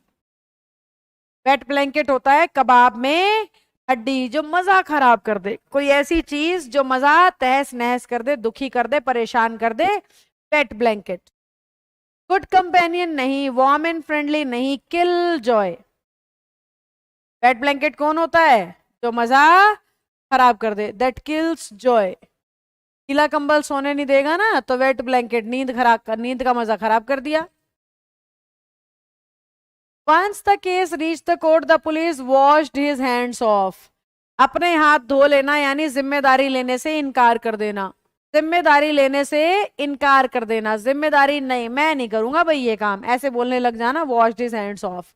वेट ब्लैंकेट होता है कबाब में हड्डी, जो मजा खराब कर दे, कोई ऐसी चीज जो मजा तहस नहस कर दे, दुखी कर दे, परेशान कर दे, वेट ब्लैंकेट। गुड कंपेनियन नहीं, वार्म एंड फ्रेंडली नहीं, किल जॉय। वेट ब्लैंकेट कौन होता है? जो मजा खराब कर दे, दैट किल्स जॉय। गीला कंबल सोने नहीं देगा ना, तो वेट ब्लैंकेट नींद का मजा खराब कर दिया। Once the case reached the court, the police washed his hands off. अपने हाथ धो लेना यानी जिम्मेदारी लेने से इनकार कर देना, जिम्मेदारी लेने से इनकार कर देना, जिम्मेदारी नहीं, मैं नहीं करूंगा भाई ये काम, ऐसे बोलने लग जाना, washed his hands off.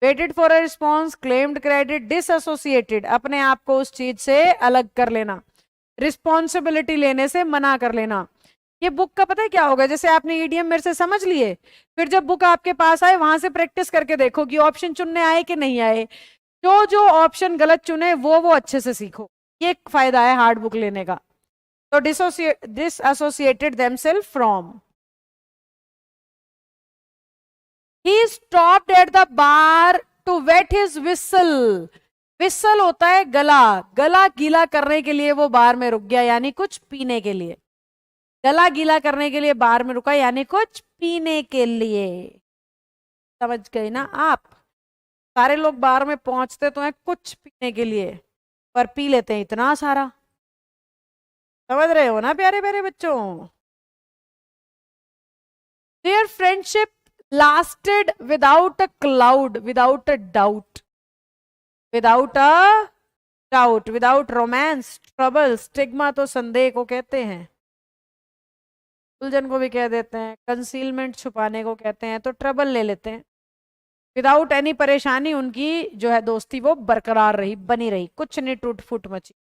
Waited for a response, claimed credit, disassociated, अपने आप को उस चीज से अलग कर लेना, रिस्पॉन्सिबिलिटी लेने से मना कर लेना। ये बुक का पता है क्या होगा, जैसे आपने ईडीएम मेरे से समझ लिए, फिर जब बुक आपके पास आए वहां से प्रैक्टिस करके देखो कि ऑप्शन चुनने आए कि नहीं आए, जो जो ऑप्शन गलत चुने वो अच्छे से सीखो, ये एक फायदा है हार्ड बुक लेने का। तो dissociated themselves from. He stopped at the bar to wet his whistle, whistle होता है गला, गला गीला करने के लिए वो बार में रुक गया, यानी कुछ पीने के लिए, गला गीला करने के लिए बार में रुका यानी कुछ पीने के लिए। समझ गए ना आप? सारे लोग बार में पहुंचते तो हैं कुछ पीने के लिए, पर पी लेते हैं इतना सारा। समझ रहे हो ना प्यारे प्यारे बच्चों? Their friendship lasted without a cloud, without a doubt, without a doubt, without romance, trouble, stigma तो संदेह को कहते हैं, उलझन को भी कह देते हैं, कंसीलमेंट छुपाने को कहते हैं, तो ट्रबल ले लेते हैं। विदाउट एनी परेशानी उनकी जो है दोस्ती वो बरकरार रही, बनी रही, कुछ नहीं टूट फूट मची।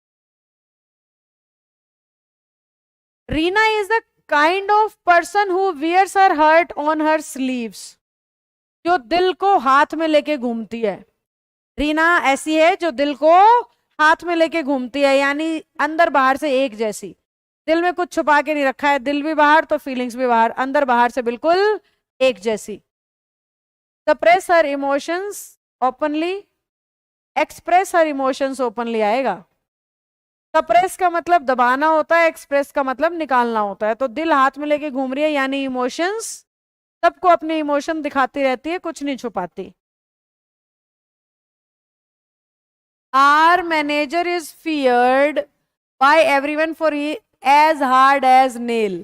Reena is the kind of person who wears her heart on her sleeves, जो दिल को हाथ में लेके घूमती है। रीना ऐसी है जो दिल को हाथ में लेके घूमती है, यानी अंदर बाहर से एक जैसी, दिल में कुछ छुपा के नहीं रखा है, दिल भी बाहर तो फीलिंग्स भी बाहर, अंदर बाहर से बिल्कुल एक जैसी। सप्रेस हर emotions openly, express her emotions openly आएगा। सप्रेस का मतलब दबाना होता है, एक्सप्रेस का मतलब निकालना होता है। तो दिल हाथ में लेके घूम रही है यानी इमोशंस, सबको अपने इमोशन दिखाती रहती है, कुछ नहीं छुपाती। Our manager is feared by everyone for he as hard as nail.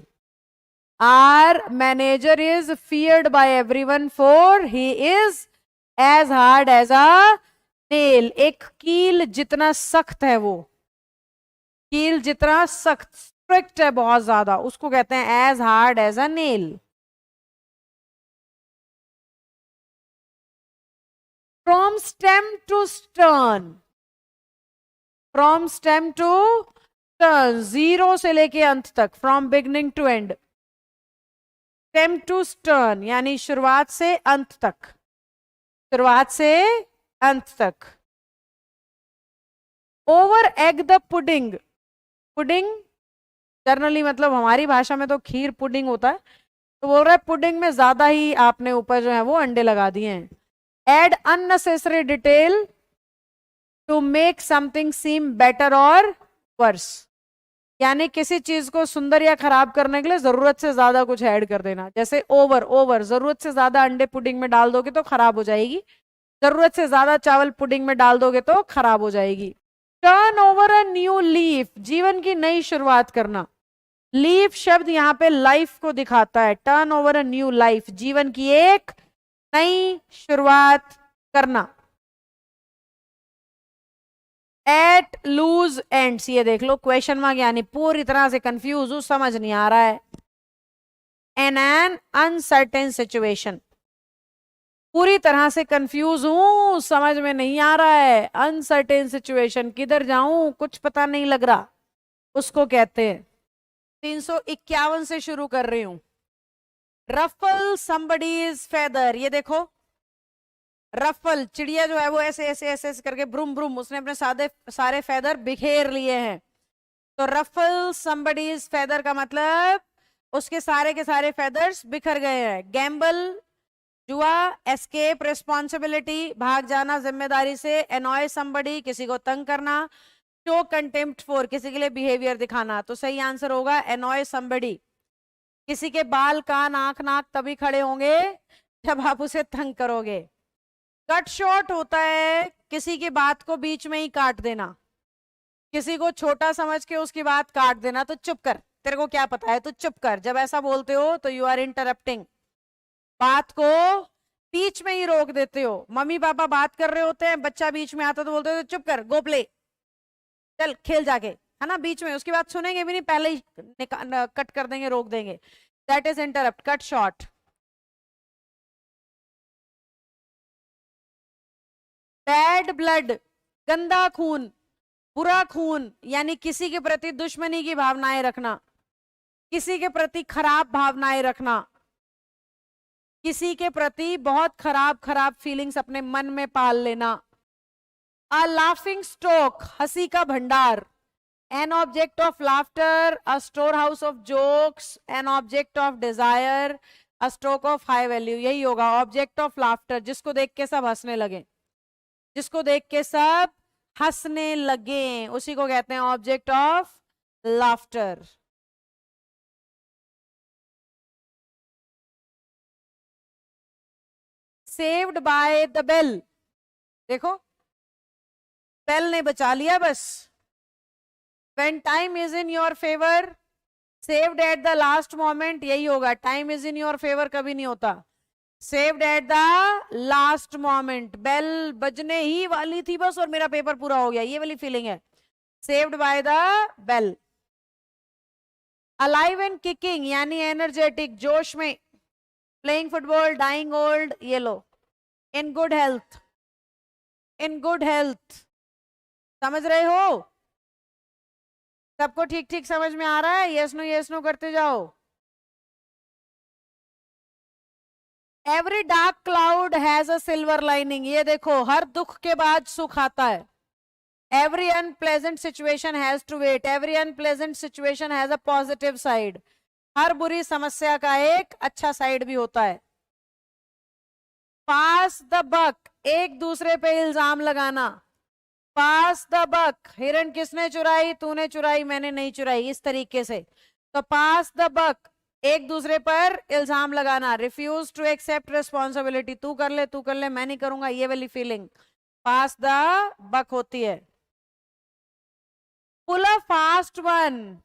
Our manager is feared by everyone for he is as hard as a nail. एक कील जितना सख्त है वो, कील जितना सख्त, स्ट्रिक्ट है बहुत ज्यादा, उसको कहते हैं as hard as a nail. From stem to stern, from stem to turn, zero से लेके अंत तक, from beginning to end, stem to stern यानी शुरुआत से अंत तक, शुरुआत से अंत तक। Over egg the pudding, pudding generally मतलब हमारी भाषा में तो खीर पुडिंग होता है, तो बोल रहा है पुडिंग में ज्यादा ही आपने ऊपर जो है वो अंडे लगा दिए हैं। Add unnecessary detail to make something seem better और वर्स, यानी किसी चीज को सुंदर या खराब करने के लिए जरूरत से ज्यादा कुछ ऐड कर देना। जैसे ओवर, ओवर जरूरत से ज्यादा अंडे पुडिंग में डाल दोगे तो खराब हो जाएगी, जरूरत से ज्यादा चावल पुडिंग में डाल दोगे तो खराब हो जाएगी। Turn over a new leaf, जीवन की नई शुरुआत करना। लीफ शब्द यहाँ पे लाइफ को दिखाता है। Turn over a new life, जीवन की एक नई शुरुआत करना। एट लूज एंड्स, ये देख लो क्वेश्चन मार्क, यानी पूरी तरह से कंफ्यूज हूं, समझ नहीं आ रहा है। एन एन अनसर्टेन सिचुएशन, पूरी तरह से कंफ्यूज हूं, समझ में नहीं आ रहा है। अनसर्टेन सिचुएशन, किधर जाऊं कुछ पता नहीं लग रहा, उसको कहते हैं। 351 से शुरू कर रही हूं। रफल समबडीज फेदर, ये देखो रफल, चिड़िया जो है वो ऐसे ऐसे ऐसे ऐसे करके ब्रूम ब्रूम, उसने अपने सारे फेदर बिखेर लिए हैं। तो रफल समबडीज फेदर का मतलब उसके सारे के सारे फेदर्स बिखर गए हैं। गैम्बल जुआ, एस्केप रिस्पॉन्सिबिलिटी, भाग जाना जिम्मेदारी से। एनॉय समबडी, किसी को तंग करना। शो कंटेम्प्ट फॉर, किसी के लिए बिहेवियर दिखाना। तो सही आंसर होगा एनॉय समबडी। किसी के बाल कान आंख नाक तभी खड़े होंगे जब आप उसे तंग करोगे। कट शॉर्ट होता है किसी की बात को बीच में ही काट देना, किसी को छोटा समझ के उसकी बात काट देना। तो चुप कर, तेरे को क्या पता है, तो चुप कर, जब ऐसा बोलते हो तो यू आर इंटरप्टिंग, बात को बीच में ही रोक देते हो। मम्मी पापा बात कर रहे होते हैं, बच्चा बीच में आता तो बोलते हो चुप कर, गो प्ले, चल खेल जाके, है ना, बीच में उसकी बात सुनेंगे भी नहीं, पहले ही कट कर देंगे, रोक देंगे। That is interrupt, cut short. Bad blood, गंदा खून, बुरा खून, यानी किसी के प्रति दुश्मनी की भावनाएं रखना, किसी के प्रति खराब भावनाएं रखना, किसी के प्रति बहुत खराब खराब फीलिंग्स अपने मन में पाल लेना। अ लाफिंग स्टॉक, हंसी का भंडार। An object of laughter, a store house of jokes, an object of desire, a stock of high value. यही होगा ऑब्जेक्ट ऑफ लाफ्टर, जिसको देख के सब हंसने लगे, जिसको देख के सब हंसने लगे, उसी को कहते हैं object of laughter. Saved by the bell, देखो बेल ने बचा लिया बस। When time is in your favour, saved at the last moment, यही होगा। Time is in your favour कभी नहीं होता, saved at the last moment. Bell बजने ही वाली थी बस और मेरा पेपर पूरा हो गया, ये वाली फीलिंग है, saved by the bell. Alive and kicking यानी एनर्जेटिक, जोश में। प्लेइंग फुटबॉल, डाइंग ओल्ड, ये लो। In good health, in good health, समझ रहे हो? सबको ठीक ठीक समझ में आ रहा है? यस नो करते जाओ। Every dark cloud has a silver lining, ये देखो हर दुख के बाद सुख आता है। Every unpleasant situation has to wait, every unpleasant situation has a positive side, हर बुरी समस्या का एक अच्छा साइड भी होता है। पास द बक, एक दूसरे पे इल्जाम लगाना। पास द बक, हिरन किसने चुराई, तूने चुराई, मैंने नहीं चुराई, इस तरीके से। तो पास द बक, एक दूसरे पर इल्जाम लगाना। रिफ्यूज टू एक्सेप्ट रिस्पॉन्सिबिलिटी, तू कर ले, तू कर ले, मैं नहीं करूंगा, ये वाली फीलिंग पास द बक होती है। पुल अ फास्ट वन,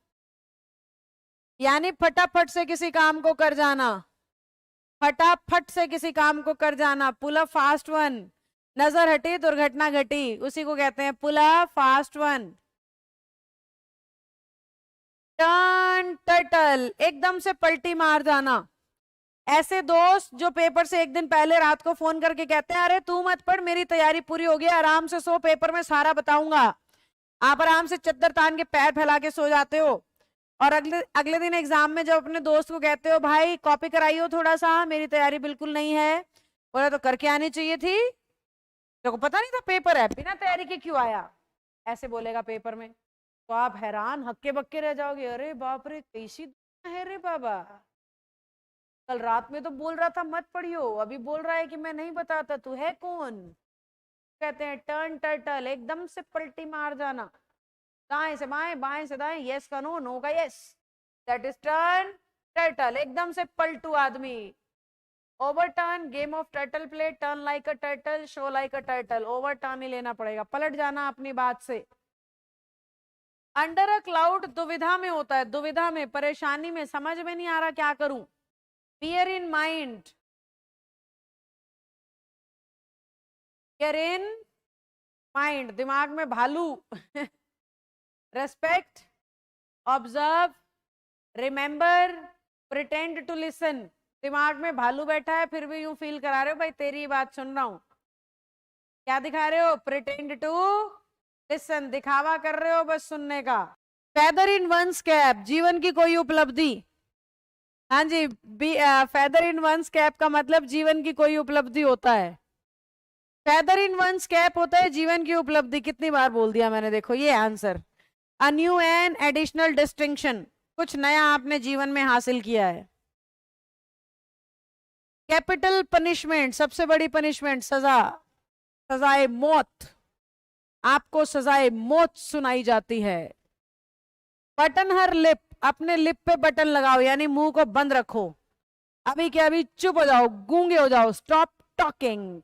यानी फटाफट से किसी काम को कर जाना, फटाफट से किसी काम को कर जाना। पुल अ फास्ट वन, नजर हटी दुर्घटना घटी, उसी को कहते हैं pull a fast one. Turn turtle, एकदम से पलटी मार जाना। ऐसे दोस्त जो पेपर से एक दिन पहले रात को फोन करके कहते हैं अरे तू मत पढ़, मेरी तैयारी पूरी हो गई, आराम से सो, पेपर में सारा बताऊंगा। आप आराम से चद्दर तान के पैर फैला के सो जाते हो, और अगले अगले दिन एग्जाम में जब अपने दोस्त को कहते हो भाई कॉपी कराइयो थोड़ा सा, मेरी तैयारी बिल्कुल नहीं है, बोला तो करके आनी चाहिए थी, तो पता नहीं था पेपर है, बिना तैयारी के क्यों आया, ऐसे बोलेगा पेपर में। तो आप हैरान हक्के बक्के रह जाओगे, अरे बाप रे कैसी दुनिया है रे बाबा, कल रात में तो बोल रहा था मत पढ़ियो, अभी बोल रहा है कि मैं नहीं बताता, तू है कौन। कहते हैं टर्न टर्टल, एकदम से पलटी मार जाना, दाएं से बाएं, बाएं से दाएं, यस का नो, नो का yes, that is turn turtle, एकदम से पलटू आदमी। Overturn, game of turtle play, turn like a turtle, show like a turtle, overturn ही लेना पड़ेगा, पलट जाना अपनी बात से। अंडर अ क्लाउड, दुविधा में होता है, दुविधा में, परेशानी में, समझ में नहीं आ रहा क्या करूं। Fear in mind, fear in mind, दिमाग में भालू। Respect, observe, remember, pretend to listen, दिमाग में भालू बैठा है फिर भी यूं फील करा रहे हो भाई तेरी बात सुन रहा हूं, क्या दिखा रहे हो, प्रिटेंड टू लिसन, दिखावा कर रहे हो बस सुनने का। फेदर इन वंस कैप, जीवन की कोई उपलब्धि, हाँ जी, फेदर इन वंस कैप का मतलब जीवन की कोई उपलब्धि होता है। फेदर इन वंस कैप होता है जीवन की उपलब्धि, कितनी बार बोल दिया मैंने, देखो ये answer. A new and additional distinction, कुछ नया आपने जीवन में हासिल किया है। कैपिटल पनिशमेंट, सबसे बड़ी पनिशमेंट, सजा, सजाए मौत, आपको सजाए मौत सुनाई जाती है। बटन हर लिप, अपने लिप पे बटन लगाओ, यानी मुंह को बंद रखो, अभी के अभी चुप हो जाओ, गूंगे हो जाओ, stop talking.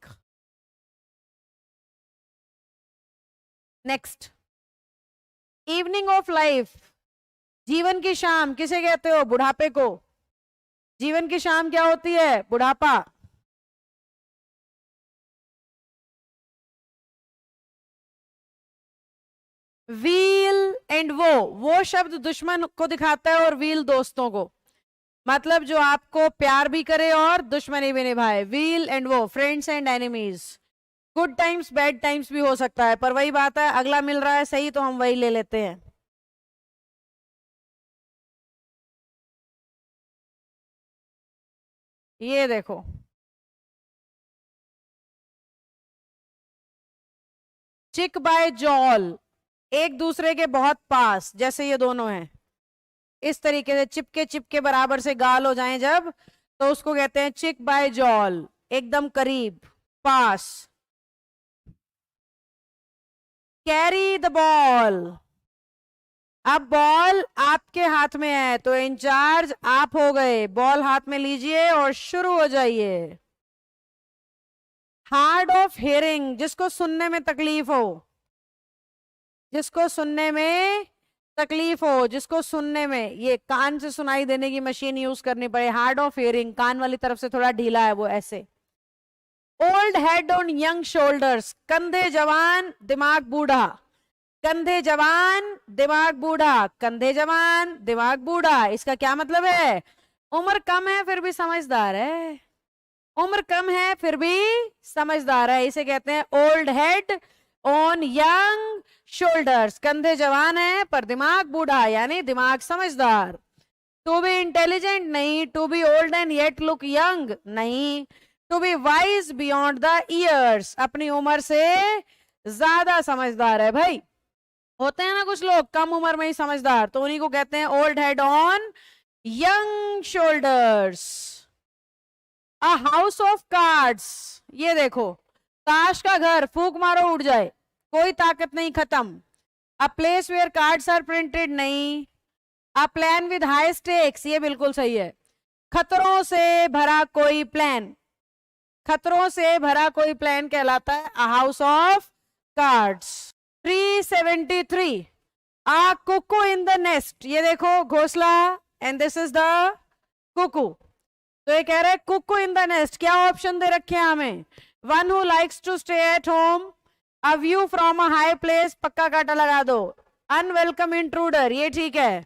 Next, evening of life, जीवन की शाम किसे कहते हो, बुढ़ापे को। जीवन की शाम क्या होती है, बुढ़ापा। व्हील एंड वो शब्द दुश्मन को दिखाता है और व्हील दोस्तों को, मतलब जो आपको प्यार भी करे और दुश्मनी भी निभाए। व्हील एंड वो, friends and enemies, good times bad times भी हो सकता है, पर वही बात है अगला मिल रहा है सही तो हम वही ले लेते हैं। ये देखो, चिक बाय जॉल, एक दूसरे के बहुत पास, जैसे ये दोनों हैं, इस तरीके से चिपके चिपके बराबर से गाल हो जाएं जब, तो उसको कहते हैं चिक बाय जॉल, एकदम करीब, पास। कैरी द बॉल, अब बॉल आपके हाथ में है तो इंचार्ज आप हो गए, बॉल हाथ में लीजिए और शुरू हो जाइए। हार्ड ऑफ हियरिंग, जिसको सुनने में तकलीफ हो, जिसको सुनने में तकलीफ हो, जिसको सुनने में ये कान से सुनाई देने की मशीन यूज करनी पड़े, हार्ड ऑफ हियरिंग, कान वाली तरफ से थोड़ा ढीला है वो, ऐसे। Old head on young shoulders, कंधे जवान दिमाग बूढ़ा, कंधे जवान दिमाग बूढ़ा, कंधे जवान दिमाग बूढ़ा, इसका क्या मतलब है, उम्र कम है फिर भी समझदार है, उम्र कम है फिर भी समझदार है, इसे कहते हैं old head on young shoulders, कंधे जवान है पर दिमाग बूढ़ा, यानी दिमाग समझदार। टू बी इंटेलिजेंट नहीं, to be old and yet look young नहीं, to be wise beyond the years, अपनी उम्र से ज्यादा समझदार है भाई। होते हैं ना कुछ लोग कम उम्र में ही समझदार, तो उन्हीं को कहते हैं old head on young shoulders. A house of cards, ये देखो ताश का घर, फूक मारो उड़ जाए, कोई ताकत नहीं खत्म। A place where cards are printed नहीं। A plan with high stakes, ये बिल्कुल सही है। खतरों से भरा कोई प्लान, खतरों से भरा कोई प्लान कहलाता है a house of cards. 373 a cuckoo in the nest, ये देखो घोंसला and this is the cuckoo. तो ये कह रहे हैं कुकू इन द नेस्ट, क्या ऑप्शन दे रखे हैं हमें? One who likes to stay at home, a view from a high place, पक्का काटा लगा दो। अनवेलकम इंट्रूडर, ये ठीक है।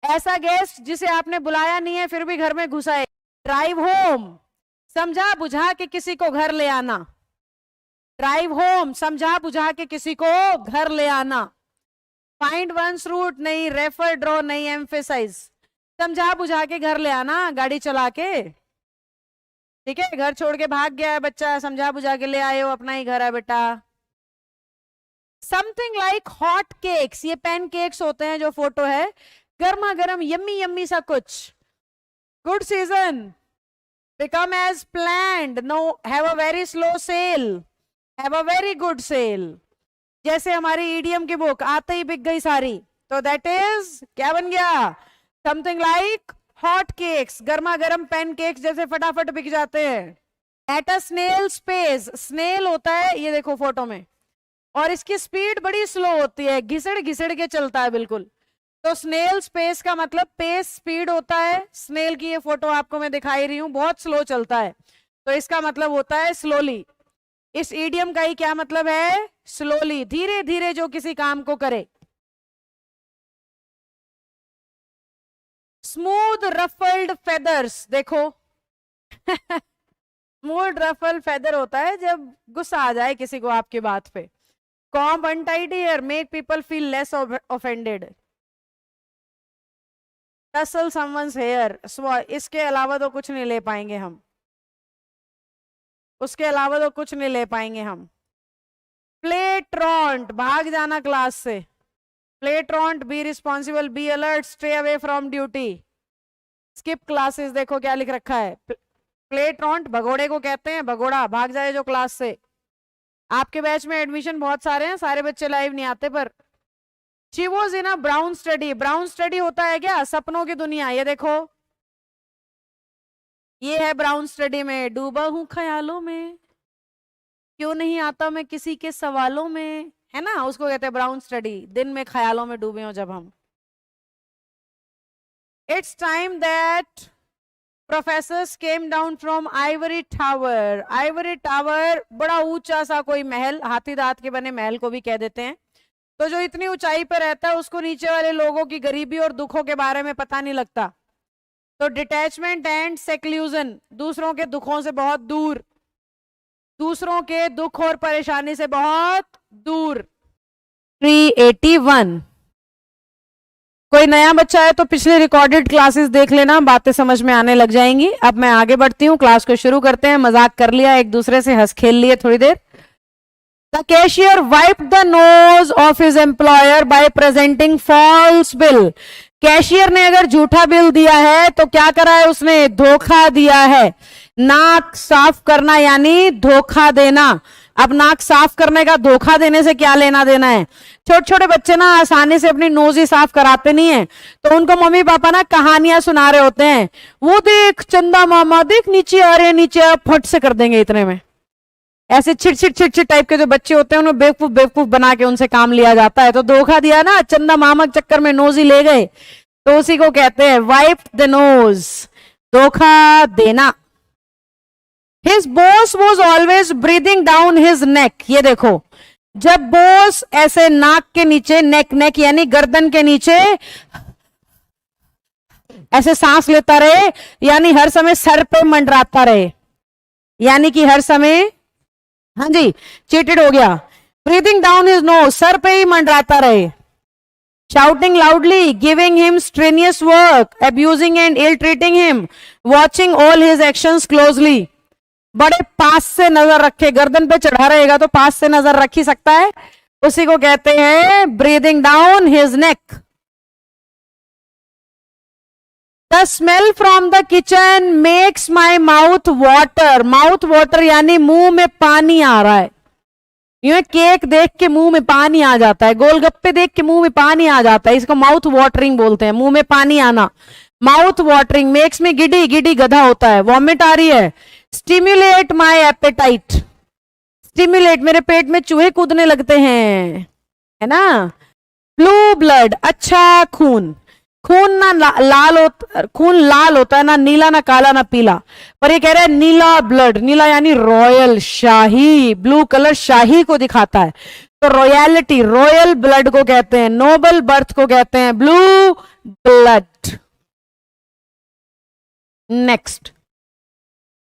ऐसा गेस्ट जिसे आपने बुलाया नहीं है फिर भी घर में घुसा है। ड्राइव होम, समझा बुझा के किसी को घर ले आना। ड्राइव होम, समझा बुझा के किसी को घर ले आना। फाइंड वंस रूट नहीं, रेफर ड्रॉ नहीं, एम्फेसाइज, समझा बुझा के घर ले आना गाड़ी चला के। ठीक है, घर छोड़ के भाग गया है बच्चा, समझा बुझा के ले आए हो, अपना ही घर है बेटा। समथिंग लाइक हॉट केक्स, ये पैन केक्स होते हैं जो फोटो है, गर्मा गर्म यम्मी यम्मी सा कुछ। Good season, become as planned, no have a very slow sale, have a very good sale. जैसे हमारी ईडीएम की बुक आते ही बिक गई सारी, तो दैट इज क्या बन गया? समथिंग लाइक हॉट केक्स, गर्मा गर्म पैन केक्स जैसे फटाफट बिक जाते हैं। At a snail space, snail होता है ये देखो फोटो में, और इसकी स्पीड बड़ी स्लो होती है, घिसड़ घिसड़ के चलता है बिल्कुल। तो स्नेल स्पेस का मतलब पेस स्पीड होता है। स्नेल की ये फोटो आपको मैं दिखाई रही हूं, बहुत स्लो चलता है, तो इसका मतलब होता है स्लोली। इस ईडियम का ही क्या मतलब है? स्लोली, धीरे धीरे जो किसी काम को करे। स्मूथ रफल्ड फेदर्स, देखो स्मूथ रफल फेदर होता है जब गुस्सा आ जाए किसी को आपकी बात पे। Comb untidy hair make people feel less offended. Tussle someone's hair, इसके अलावा तो कुछ नहीं ले पाएंगे हम, उसके अलावा तो कुछ नहीं ले पाएंगे हम। प्ले ट्रॉन्ट, भाग जाना क्लास से। Play truant, be responsible, be alert, stay away from duty, skip classes. देखो क्या लिख रखा है, प्ले ट्रॉन्ट भगोड़े को कहते हैं, भगोड़ा भाग जाए जो क्लास से। आपके बैच में एडमिशन बहुत सारे हैं, सारे बच्चे लाइव नहीं आते, पर she was in a brown study, brown study होता है क्या? सपनों की दुनिया। ये देखो ये है ब्राउन स्टडी में, डूबा हूं ख्यालों में, क्यों नहीं आता मैं किसी के सवालों में, है ना, उसको कहते हैं ब्राउन स्टडी। दिन में ख्यालों में डूबे हो जब हम। It's time that professors came down from Ivory tower. Ivory tower बड़ा ऊंचा सा कोई महल, हाथी दांत के बने महल को भी कह देते हैं। तो जो इतनी ऊंचाई पर रहता है उसको नीचे वाले लोगों की गरीबी और दुखों के बारे में पता नहीं लगता। तो डिटैचमेंट एंड सेक्लूजन, दूसरों के दुखों से बहुत दूर, दूसरों के दुख और परेशानी से बहुत दूर। 381। कोई नया बच्चा है तो पिछले रिकॉर्डेड क्लासेस देख लेना, बातें समझ में आने लग जाएंगी। अब मैं आगे बढ़ती हूँ, क्लास को शुरू करते हैं। मजाक कर लिया एक दूसरे से, हंस खेल लिए थोड़ी देर। The cashier wiped the nose of his employer by presenting false bill. Cashier ने अगर झूठा बिल दिया है तो क्या करा है उसने? धोखा दिया है। नाक साफ करना यानी धोखा देना। अब नाक साफ करने का धोखा देने से क्या लेना देना है? छोटे छोटे बच्चे ना आसानी से अपनी नोज ही साफ कराते नहीं है, तो उनको मम्मी पापा ना कहानियां सुना रहे होते हैं। वो देख चंदा मामा, देख नीचे आ रहे हैं, नीचे आ, फट से कर देंगे इतने में। ऐसे छिट छिट छिट छिट टाइप के जो बच्चे होते हैं उन्हें बेवकूफ बेवकूफ बना के उनसे काम लिया जाता है। तो धोखा दिया ना, चंदा मामा के चक्कर में नोज ही ले गए, तो उसी को कहते हैं वाइप द नोज, धोखा देना। His boss was always breathing down his neck. ये देखो, जब बॉस ऐसे नाक के नीचे, नेक नेक यानी गर्दन के नीचे ऐसे सांस लेता रहे, यानी हर समय सर पे मंडराता रहे, यानी कि हर समय, हाँ जी चीटेड हो गया। Breathing down his nose, sir पे ही मंडराता रहे। shouting loudly, giving him strenuous work, abusing and ill-treating him, watching all his actions closely. बड़े पास से नजर रखे, गर्दन पे चढ़ा रहेगा तो पास से नजर रख ही सकता है, उसी को कहते हैं breathing down his neck. The smell from the kitchen makes my mouth water. Mouth water यानी मुंह में पानी आ रहा है. ये केक देख के मुंह में पानी आ जाता है, गोलगप्पे देख के मुंह में पानी आ जाता है, इसको माउथ वाटरिंग बोलते हैं, मुंह में पानी आना. माउथ वाटरिंग मेक्स में गिडी, गिडी गधा होता है, वॉमिट आ रही है. स्टिम्युलेट माई एपेटाइट. स्टिम्युलेट मेरे पेट में चूहे कूदने लगते हैं, है ना. ब्लू ब्लड अच्छा खून. खून ना खून लाल होता है, ना नीला ना काला ना पीला, पर ये कह रहा है नीला ब्लड. नीला यानी रॉयल, शाही. ब्लू कलर शाही को दिखाता है, तो रॉयलिटी, रॉयल ब्लड को कहते हैं, नोबल बर्थ को कहते हैं blue blood. Next,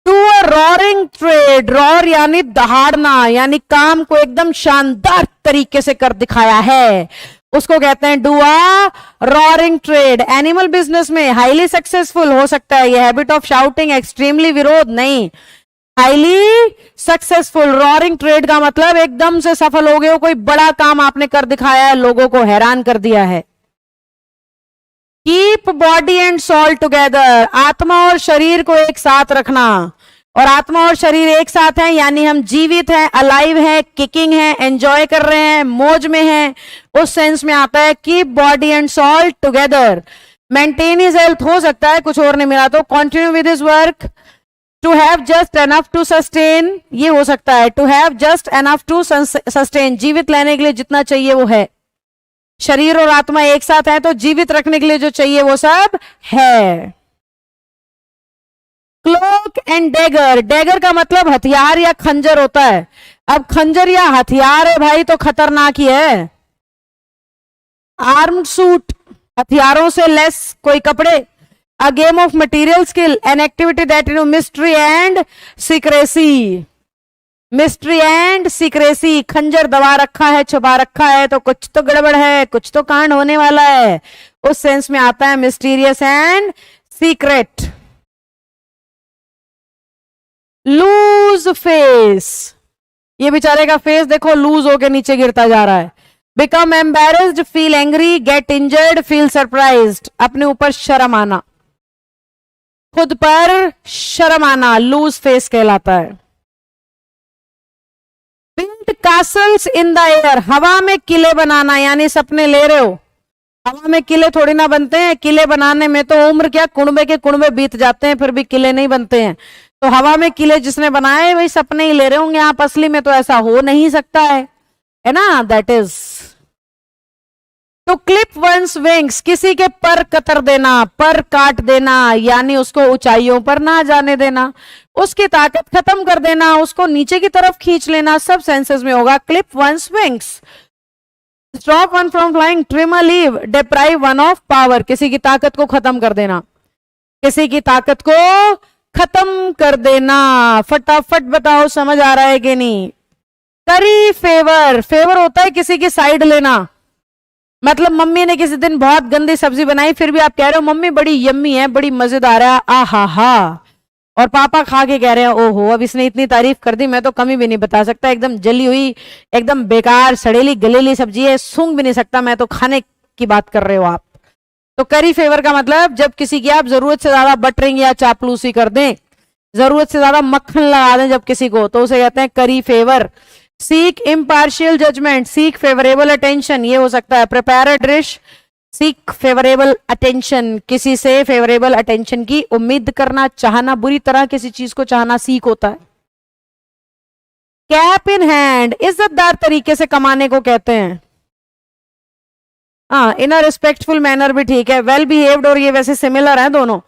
to a roaring trade. Roar यानी दहाड़ना, यानी काम को एकदम शानदार तरीके से कर दिखाया है, उसको कहते हैं do a roaring trade. Animal business में हाईली सक्सेसफुल हो सकता है. ये हैबिट ऑफ शाउटिंग एक्सट्रीमली विरोध नहीं, हाईली सक्सेसफुल. रॉरिंग ट्रेड का मतलब एकदम से सफल हो गए हो, कोई बड़ा काम आपने कर दिखाया है, लोगों को हैरान कर दिया है. Keep body and soul together. आत्मा और शरीर को एक साथ रखना, और आत्मा और शरीर एक साथ हैं यानी हम जीवित हैं, अलाइव हैं, किकिंग हैं, एंजॉय कर रहे हैं, मौज में हैं, उस सेंस में आता है. Keep body and soul together. Maintain his health हो सकता है कुछ और नहीं मिला तो continue with his work. To have just enough to sustain, ये हो सकता है to have just enough to sustain, जीवित रहने के लिए जितना चाहिए वो है. शरीर और आत्मा एक साथ है तो जीवित रखने के लिए जो चाहिए वो सब है. Cloak and डेगर. डेगर का मतलब हथियार या खंजर होता है. अब खंजर या हथियार है भाई तो खतरनाक ही है. आर्म्ड सूट, हथियारों से लेस कोई कपड़े. A game of material skill, an activity that in mystery and secrecy. Mystery and secrecy. खंजर दबा रखा है, छुपा रखा है, तो कुछ तो गड़बड़ है, कुछ तो कांड होने वाला है, उस सेंस में आता है mysterious and secret. Lose face. ये बेचारे का फेस देखो लूज होके नीचे गिरता जा रहा है. Become embarrassed, feel angry, get injured, feel surprised. अपने ऊपर शर्म आना, खुद पर शर्म आना लूज फेस कहलाता है. Build castles in the air. हवा में किले बनाना यानी सपने ले रहे हो. हवा में किले थोड़ी ना बनते हैं, किले बनाने में तो उम्र क्या कुणबे के कुणबे बीत जाते हैं, फिर भी किले नहीं बनते हैं. तो हवा में किले जिसने बनाए वही सपने ही ले रहे होंगे. आप असली में तो ऐसा हो नहीं सकता है ना. That is to clip one's wings. किसी के पर कतर देना, पर काट देना, यानी उसको ऊंचाइयों पर ना जाने देना, उसकी ताकत खत्म कर देना, उसको नीचे की तरफ खींच लेना, सब सेंसेस में होगा. Clip one's wings. Stop one from flying, trim a leave, deprive one of power. किसी की ताकत को खत्म कर देना, किसी की ताकत को खत्म कर देना. फटाफट बताओ समझ आ रहा है कि नहीं. करी फेवर. फेवर होता है किसी की साइड लेना. मतलब मम्मी ने किसी दिन बहुत गंदी सब्जी बनाई, फिर भी आप कह रहे हो मम्मी बड़ी यम्मी है, बड़ी मजेदार है, आहा हा. और पापा खा के कह रहे हैं ओहो अब इसने इतनी तारीफ कर दी, मैं तो कमी भी नहीं बता सकता, एकदम जली हुई, एकदम बेकार सड़ेली गलेली सब्जी है, सूंघ भी नहीं सकता मैं तो. खाने की बात कर रहे हो आप. तो करी फेवर का मतलब जब किसी की आप जरूरत से ज्यादा बटरिंग या चापलूसी कर दें, जरूरत से ज्यादा मक्खन लगा दें जब किसी को, तो उसे कहते हैं curry favour. Seek impartial judgment, seek favourable attention, ये हो सकता है. Prepare a dish, seek favourable attention, किसी से फेवरेबल अटेंशन की उम्मीद करना, चाहना, बुरी तरह किसी चीज को चाहना सीक होता है. कैप इन हैंड, इज्जतदार तरीके से कमाने को कहते हैं. हाँ, इन अ रिस्पेक्टफुल मैनर भी ठीक है. वेल बिहेव्ड और ये वैसे सिमिलर है दोनों,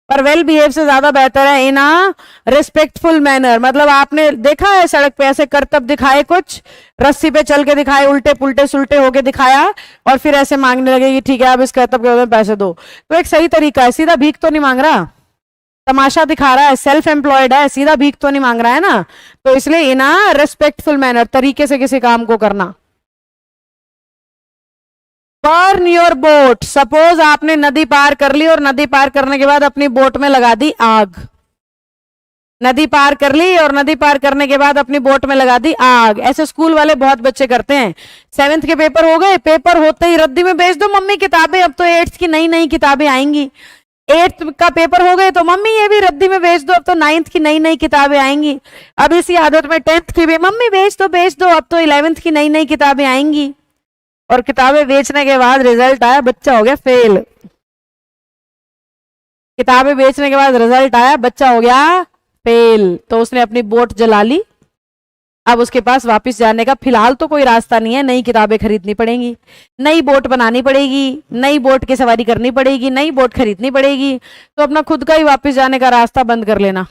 पर वेल बिहेव से ज्यादा बेहतर है इन अ रिस्पेक्टफुल मैनर. मतलब आपने देखा है सड़क पे ऐसे करतब दिखाए, कुछ रस्सी पे चल के दिखाए, उल्टे पुल्टे सुलटे होके दिखाया, और फिर ऐसे मांगने लगे कि ठीक है आप इस करतब के में पैसे दो. तो एक सही तरीका है. सीधा भीख तो नहीं मांग रहा, तमाशा दिखा रहा है, सेल्फ एम्प्लॉयड है, सीधा भीख तो नहीं मांग रहा है ना. तो इसलिए इन अ रिस्पेक्टफुल मैनर, तरीके से किसी काम को करना. बर्न योर बोट, सपोज आपने नदी पार कर ली और नदी पार करने के बाद अपनी बोट में लगा दी आग। नदी पार कर ली और नदी पार करने के बाद अपनी बोट में लगा दी आग। ऐसे स्कूल वाले बहुत बच्चे करते हैं। 7th के पेपर हो गए, पेपर होते ही रद्दी में भेज दो मम्मी किताबें, अब तो 8th की नई नई किताबें आएंगी। 8th का पेपर हो गए तो मम्मी ये भी रद्दी में भेज दो, अब तो 9th की नई नई किताबें आएंगी। अब इसी आदत में 10th की भी मम्मी भेज दो, अब तो 11th की नई नई किताबें आएंगी। और किताबें बेचने के बाद रिजल्ट आया, बच्चा हो गया फेल। किताबें बेचने के बाद रिजल्ट आया, बच्चा हो गया फेल। तो उसने अपनी बोट जला ली। अब उसके पास वापस जाने का फिलहाल तो कोई रास्ता नहीं है, नई किताबें खरीदनी पड़ेंगी, नई बोट बनानी पड़ेगी, नई बोट की सवारी करनी पड़ेगी, नई बोट खरीदनी पड़ेगी। तो अपना खुद का ही वापस जाने का रास्ता बंद कर लेना,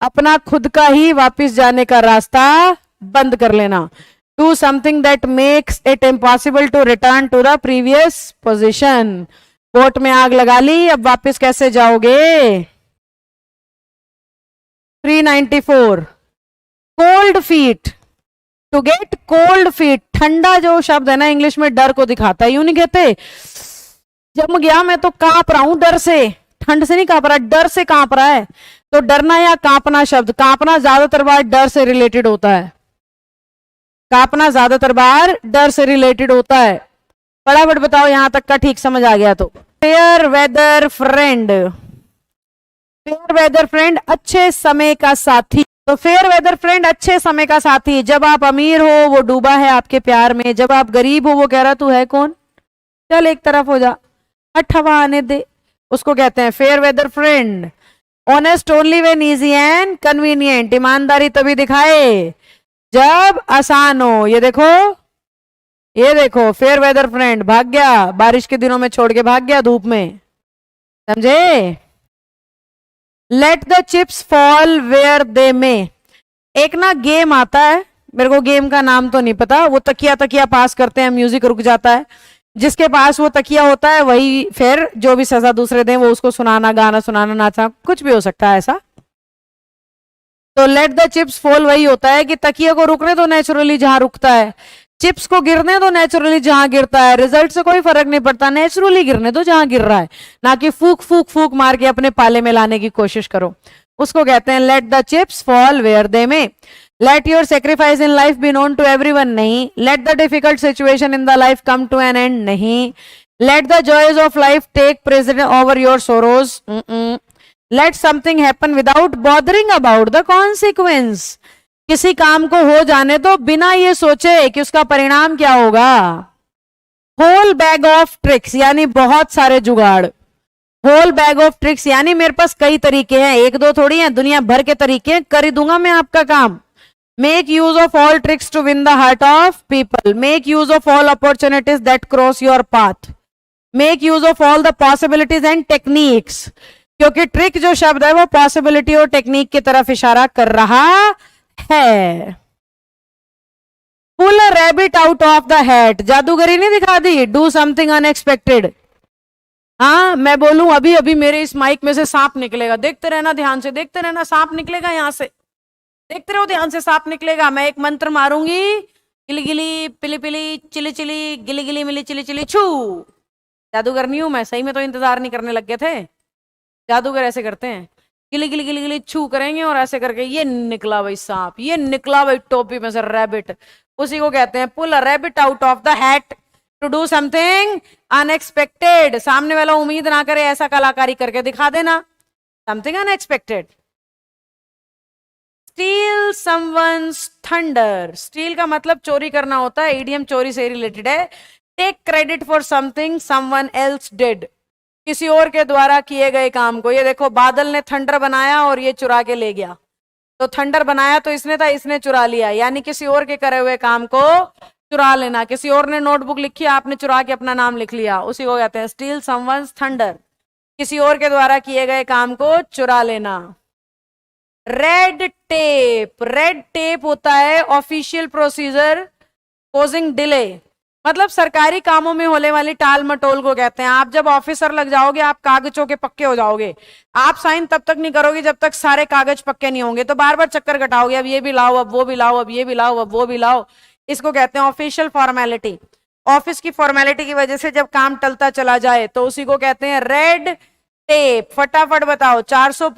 अपना खुद का ही वापस जाने का रास्ता बंद कर लेना। Do something that makes it impossible to return to the previous position. Boat में आग लगा ली, अब वापस कैसे जाओगे? 394 cold feet, to get cold feet. ठंडा जो शब्द है ना इंग्लिश में डर को दिखाता है, यूं नहीं कहते जम गया मैं तो कांप रहा हूं डर से, ठंड से नहीं कांप रहा, डर से कांप रहा है। तो डरना या कांपना शब्द, कांपना ज्यादातर बार डर से रिलेटेड होता है, कांपना ज्यादातर बार डर से रिलेटेड होता है। फटाफट बताओ यहां तक का ठीक समझ आ गया तो। Fair weather friend, fair weather friend अच्छे समय का साथी। तो फेयर वेदर फ्रेंड अच्छे समय का साथी। जब आप अमीर हो वो डूबा है आपके प्यार में, जब आप गरीब हो वो कह रहा तू है कौन, चल एक तरफ हो जा, हट हवा आने दे, उसको कहते हैं fair weather friend. Honest only when easy and convenient, ईमानदारी तभी दिखाए जब आसान हो। ये देखो फेयर वेदर फ्रेंड भाग गया, बारिश के दिनों में छोड़ के भाग गया धूप में, समझे? Let the chips fall where they may. एक ना गेम आता है, मेरे को गेम का नाम तो नहीं पता, वो तकिया तकिया पास करते हैं, म्यूजिक रुक जाता है, जिसके पास वो तकिया होता है वही फिर जो भी सजा दूसरे दें वो उसको सुनाना, गाना सुनाना, नाचना, कुछ भी हो सकता है ऐसा। तो लेट द चिप्स फॉल वही होता है कि तकिया को रुकने दो नेचुरली जहां रुकता है, चिप्स को गिरने दो नेचुरली जहां गिरता है, रिजल्ट से कोई फर्क नहीं पड़ता, नेचुरली गिरने दो जहां गिर रहा है, ना कि फूक फूक फूक मार के अपने पाले में लाने की कोशिश करो। उसको कहते हैं let the chips fall where they may. Let your sacrifice in life be known to everyone, नहीं। Let the difficult situation in the life come to an end, नहीं। Let the joys of life take precedent over your sorrows, let something happen without bothering about the consequence. किसी काम को हो जाने दो बिना ये सोचे कि उसका परिणाम क्या होगा। होल बैग ऑफ ट्रिक्स यानी बहुत सारे जुगाड़, होल बैग ऑफ ट्रिक्स यानी मेरे पास कई तरीके हैं, एक दो थोड़ी हैं, दुनिया भर के तरीके हैं, कर ही दूंगा मैं आपका काम। Make use of all tricks to win the heart of people, make use of all opportunities that cross your path, make use of all the possibilities and techniques. क्योंकि ट्रिक जो शब्द है वो पॉसिबिलिटी और टेक्निक की तरफ इशारा कर रहा है। Pull a rabbit out of the hat, जादूगरी नहीं दिखा दी, डू समथिंग अनएक्सपेक्टेड। हाँ मैं बोलूं अभी अभी मेरे इस माइक में से सांप निकलेगा, देखते रहना ध्यान से, देखते रहना, सांप निकलेगा यहां से, देखते रहो ध्यान से, सांप निकलेगा। मैं एक मंत्र मारूंगी, गिली गिली पिली पिली चिली चिली गिली गिली मिली चिली चिली छू। जादूगर नहीं हूं मैं, सही में तो इंतजार नहीं करने लग गए थे, जादूगर ऐसे करते हैं, गिली गिली गिली गिली छू करेंगे और ऐसे करके ये निकला भाई सांप, ये निकला भाई टोपी में से रैबिट, उसी को कहते हैं pull a rabbit out of the hat to do something unexpected. सामने वाला उम्मीद ना करे ऐसा कलाकारी करके दिखा देना, something unexpected. Steel someone's thunder, steel का मतलब चोरी करना होता है, इडियम चोरी से रिलेटेड है। Take credit for something someone else did, किसी और के द्वारा किए गए काम को। ये देखो बादल ने थंडर बनाया और ये चुरा के ले गया, तो थंडर बनाया तो इसने था, इसने चुरा लिया, यानी किसी और के करे हुए काम को चुरा लेना। किसी और ने नोटबुक लिखी, आपने चुरा के अपना नाम लिख लिया, उसी को कहते हैं स्टील समवन्स थंडर, किसी और के द्वारा किए गए काम को चुरा लेना। रेड टेप, रेड टेप होता है ऑफिशियल प्रोसीजर कोजिंग डिले, मतलब सरकारी कामों में होने वाली टाल मटोल को कहते हैं। आप जब ऑफिसर लग जाओगे आप कागजों के पक्के हो जाओगे, आप साइन तब तक नहीं करोगे जब तक सारे कागज पक्के नहीं होंगे, तो बार बार चक्कर कटाओगे, अब ये भी लाओ, अब वो भी लाओ, अब ये भी लाओ, अब वो भी लाओ, इसको कहते हैं ऑफिशियल फॉर्मेलिटी। ऑफिस की फॉर्मेलिटी की वजह से जब काम टलता चला जाए तो उसी को कहते हैं रेड टेप। फटाफट बताओ 400